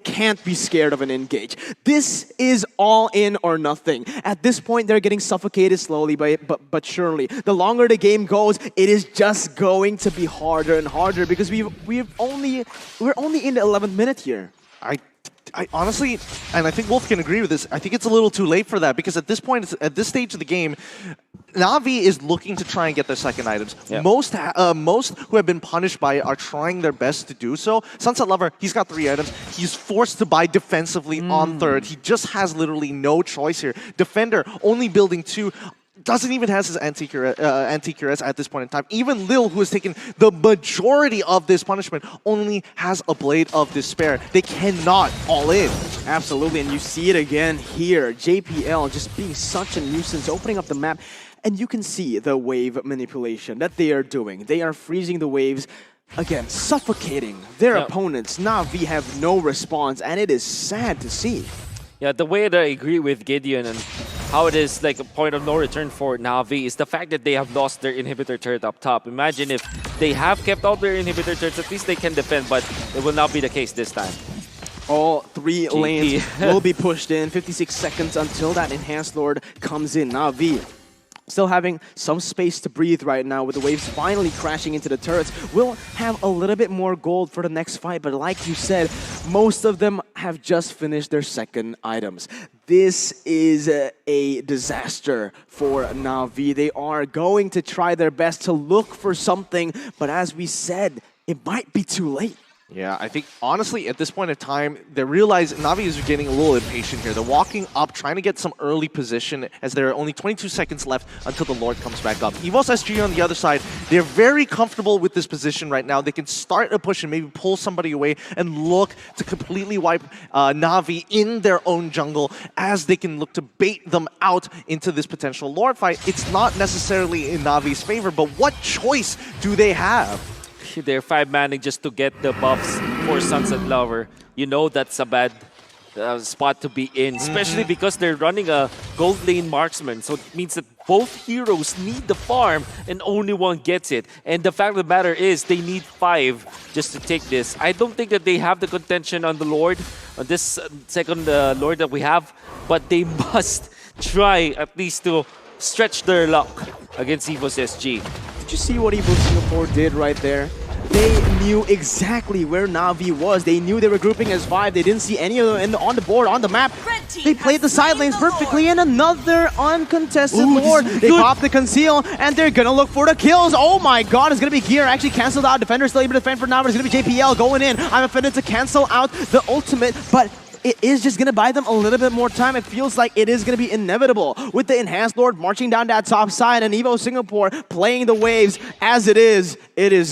S5: can't be scared of an engage. This is all in or nothing. At this point, they're getting suffocated slowly, but surely. The longer the game goes, it is just going to be harder and harder because we're only in the 11th minute here.
S1: I honestly, and I think Wolf can agree with this, I think it's a little too late for that because at this point, at this stage of the game, Na'Vi is looking to try and get their second items. Yep. Most who have been punished by it are trying their best to do so. Sunset Lover, he's got 3 items. He's forced to buy defensively on third. He just has literally no choice here. Defender, only building 2. Doesn't even have his anti-cuirass at this point in time. Even Lil, who has taken the majority of this punishment, only has a Blade of Despair. They cannot all in.
S5: Absolutely, and you see it again here. JPL just being such a nuisance, opening up the map. And you can see the wave manipulation that they are doing. They are freezing the waves, again, suffocating their opponents. Na'Vi have no response, and it is sad to see.
S4: Yeah, the way that I agree with Gideon and how it is like a point of no return for Na'Vi is the fact that they have lost their inhibitor turret up top. Imagine if they have kept all their inhibitor turrets, at least they can defend, but it will not be the case this time.
S5: All 3 lanes will be pushed in. 56 seconds until that Enhanced Lord comes in. Na'Vi still having some space to breathe right now with the waves finally crashing into the turrets. We'll have a little bit more gold for the next fight, but like you said, most of them have just finished their second items. This is a disaster for Na'Vi. They are going to try their best to look for something, but as we said, it might be too late.
S1: Yeah, I think, honestly, at this point in time, they realize Na'Vi is getting a little impatient here. They're walking up, trying to get some early position as there are only 22 seconds left until the Lord comes back up. EVOS SG on the other side, they're very comfortable with this position right now. They can start a push and maybe pull somebody away and look to completely wipe Na'Vi in their own jungle as they can look to bait them out into this potential Lord fight. It's not necessarily in Na'Vi's favor, but what choice do they have?
S4: They're 5-manning just to get the buffs for Sunset Lover. You know that's a bad spot to be in, especially because they're running a gold lane marksman. So it means that both heroes need the farm and only one gets it. And the fact of the matter is they need 5 just to take this. I don't think that they have the contention on the Lord, on this second Lord that we have, but they must try at least to stretch their luck against EVOS SG.
S5: Did you see what EVO Singapore did right there? They knew exactly where Na'Vi was. They knew they were grouping as 5. They didn't see any of them on the board, on the map. They played the side lanes perfectly, and another uncontested Lord. They pop the conceal, and they're gonna look for the kills. Oh my god, it's gonna be Gear actually canceled out. Defender still able to defend for now, but it's gonna be JPL going in. I'm offended to cancel out the ultimate, but it is just going to buy them a little bit more time. It feels like it is going to be inevitable with the Enhanced Lord marching down that top side and EVO Singapore playing the waves as it is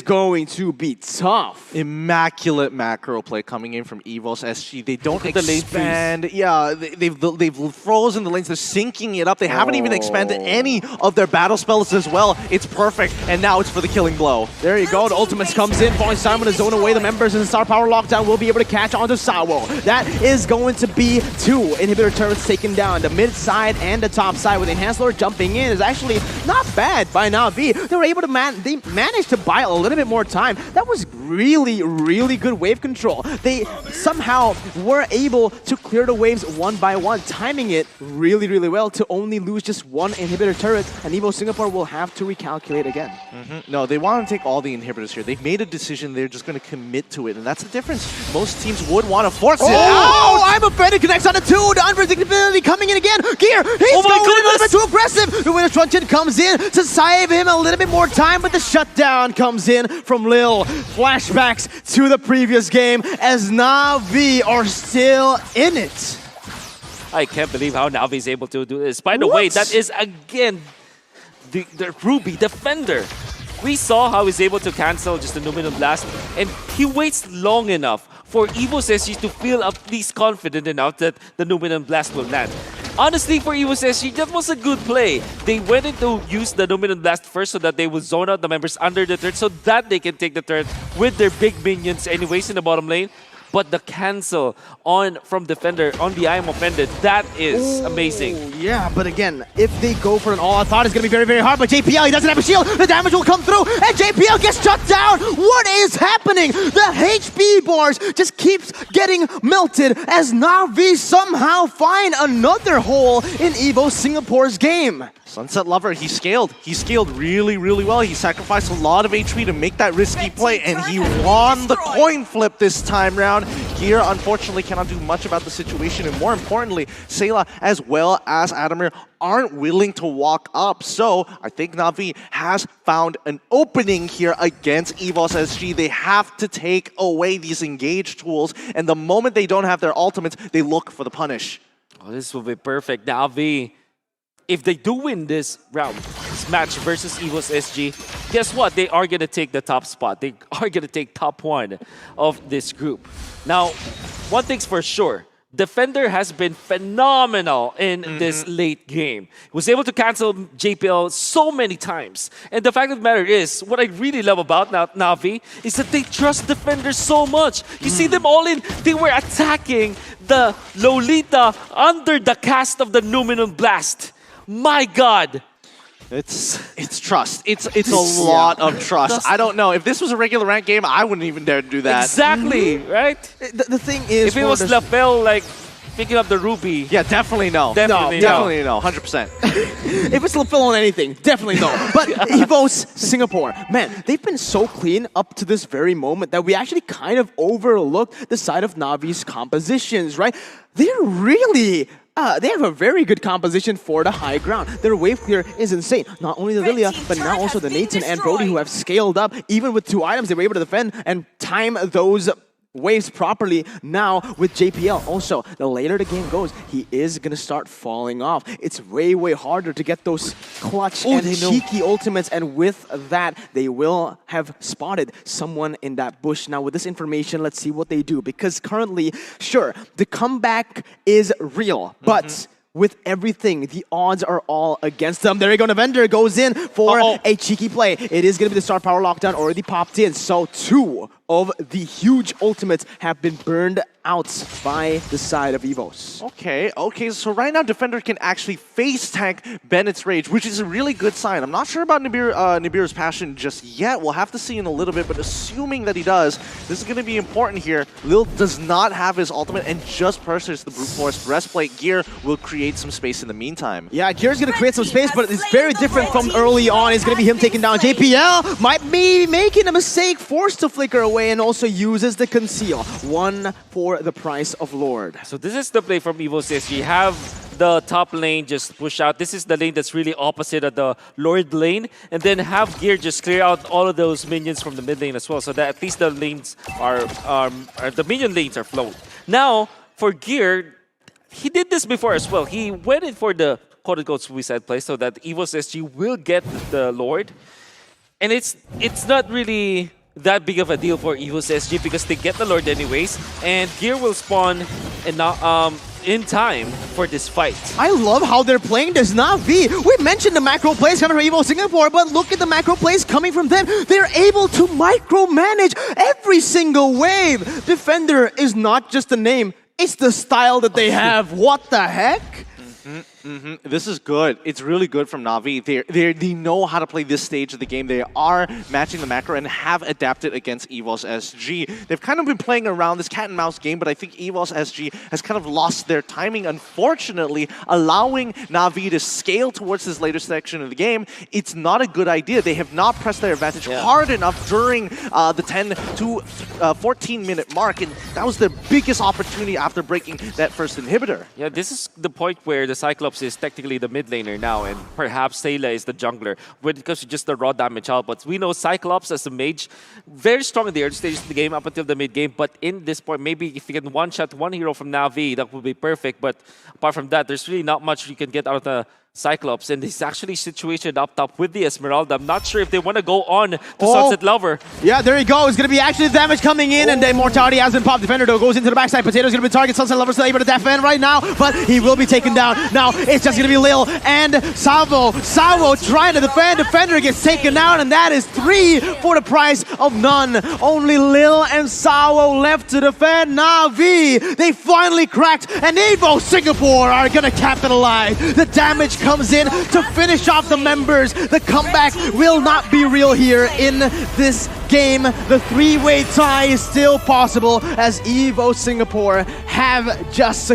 S5: going to be tough.
S1: Immaculate macro play coming in from EVOS SG. They don't expand. Yeah, they've frozen the lanes. They're syncing it up. They haven't even expanded any of their battle spells as well. It's perfect, and now it's for the killing blow.
S5: There you go. The ultimate comes in. Falling Simon is zone away the members, and the star power lockdown will be able to catch onto Sawo. That is is going to be 2 inhibitor turrets taken down. The mid side and the top side with Enhanced Lord jumping in is actually not bad by Na'Vi. They were able to they managed to buy a little bit more time. That was really, really good wave control. They somehow were able to clear the waves one by one, timing it really, really well to only lose just 1 inhibitor turret, and EVOS Singapore will have to recalculate again.
S1: No, they want to take all the inhibitors here. They've made a decision. They're just going to commit to it, and that's the difference. Most teams would want to force it.
S5: Oh, I'm offended. Connects on the 2. The unpredictability coming in again. Gear, he's going a little bit too aggressive. The winner Truncheon comes in to save him a little bit more time, but the shutdown comes in from Lil. Flashbacks to the previous game as Na'Vi are still in it.
S4: I can't believe how Na'Vi is able to do this. By the way, that is again the Ruby Defender. We saw how he's able to cancel just the Numinum Blast, and he waits long enough for EVOS SG to feel at least confident enough that the Numinum Blast will land. Honestly, for EVOS SG, that was a good play. They went in to use the Numinum Blast first so that they would zone out the members under the turret so that they can take the turret with their big minions anyways in the bottom lane. But the cancel from Defender on the IM offended, that is amazing.
S5: Yeah, but again, if they go for an all-out thought, it's going to be very, very hard. But JPL, he doesn't have a shield. The damage will come through, and JPL gets shut down. What is happening? The HP bars just keeps getting melted as Na'Vi somehow find another hole in EVOS Singapore's game.
S1: Sunset Lover, he scaled. He scaled really, really well. He sacrificed a lot of HP to make that risky play, and he won the coin flip this time round. Gear, unfortunately, cannot do much about the situation, and more importantly, Sayla as well as Adamir aren't willing to walk up. So I think Na'Vi has found an opening here against EVOS SG. They have to take away these engage tools, and the moment they don't have their ultimates, they look for the punish.
S4: Oh, this will be perfect. Na'Vi, if they do win this round, this match versus EVOS SG, guess what? They are going to take the top spot. They are going to take top 1 of this group. Now, one thing's for sure. Defender has been phenomenal in this late game. He was able to cancel JPL so many times. And the fact of the matter is, what I really love about Na'Vi is that they trust Defender so much. You see them all in, they were attacking the Lolita under the cast of the Numinum Blast. My God.
S1: It's trust. It's a lot of trust. I don't know. If this was a regular rank game, I wouldn't even dare to do that.
S4: Exactly, right?
S5: The thing is,
S4: if it was LaFell like picking up the Ruby.
S1: Yeah, definitely no.
S4: Definitely
S1: no. 100%.
S5: If it's LaFell on anything, definitely no. But EVOS Singapore, man, they've been so clean up to this very moment that we actually kind of overlooked the side of Na'Vi's compositions, right? They're really... they have a very good composition for the high ground. Their wave clear is insane. Not only the Lilia, but now also the Nathan and Brody, who have scaled up. Even with 2 items, they were able to defend and time those waves properly. Now with JPL also, the later the game goes, he is gonna start falling off. It's way, way harder to get those clutch and cheeky ultimates, and with that, they will have spotted someone in that bush. Now with this information, let's see what they do, because currently, sure, the comeback is real, but with everything, the odds are all against them. There you go, Navender goes in for a cheeky play. It is going to be the star power lockdown already popped in, so 2 of the huge ultimates have been burned out by the side of EVOS.
S1: Okay, so right now Defender can actually face tank Bennett's Rage, which is a really good sign. I'm not sure about Nibiru's Passion just yet. We'll have to see in a little bit, but assuming that he does, this is going to be important here. Lil does not have his ultimate and just pursues the Brute Force Breastplate. Gear will create some space in the meantime.
S5: Yeah, Gear's going to create some space, but it's very different from early on. It's going to be him taking down JPL. Might be making a mistake, forced to flicker away, and also uses the Conceal. 1 for the price of Lord.
S4: So this is the play from EVOS SG. Have the top lane just push out. This is the lane that's really opposite of the Lord lane. And then have Gear just clear out all of those minions from the mid lane as well, so that at least the lanes the minion lanes are flowing. Now, for Gear, he did this before as well. He went in for the quote-unquote suicide play so that EVOS SG will get the Lord. And it's not really that big of a deal for EVOS SG because they get the Lord anyways, and Gear will spawn in time for this fight.
S5: I love how they're playing this Na'Vi. We mentioned the macro plays coming from EVOS Singapore, but look at the macro plays coming from them. They're able to micromanage every single wave. Defender is not just a name. It's the style that they have. What the heck?
S1: This is good. It's really good from Na'Vi. They know how to play this stage of the game. They are matching the macro and have adapted against EVOS SG. They've kind of been playing around this cat and mouse game, but I think EVOS SG has kind of lost their timing, unfortunately, allowing Na'Vi to scale towards this later section of the game. It's not a good idea. They have not pressed their advantage hard enough during the 10 to 14-minute mark, and that was their biggest opportunity after breaking that first inhibitor.
S4: Yeah, this is the point where the Cyclops is technically the mid laner now, and perhaps Sayla is the jungler when it comes to just the raw damage outputs. We know Cyclops as a mage, very strong in the early stages of the game up until the mid game, but in this point, maybe if you can one-shot one hero from Na'Vi, that would be perfect, but apart from that, there's really not much you can get out of the Cyclops, and he's actually situated up top with the Esmeralda. I'm not sure if they want to go on to Sunset Lover.
S5: Yeah, there you go. It's going to be actually the damage coming in, and the Immortality has been popped. Defender, though, goes into the backside. Potato's going to be target. Sunset Lover still able to defend right now, but he will be taken down. Now, it's just going to be Lil and Salvo. Salvo trying to defend. Defender gets taken down, and that is 3 for the price of none. Only Lil and Salvo left to defend Na'Vi. They finally cracked, and EVOS Singapore are going to capitalize. The damage comes in to finish off the members. The comeback will not be real here in this game. The 3-way tie is still possible as EVOS Singapore have just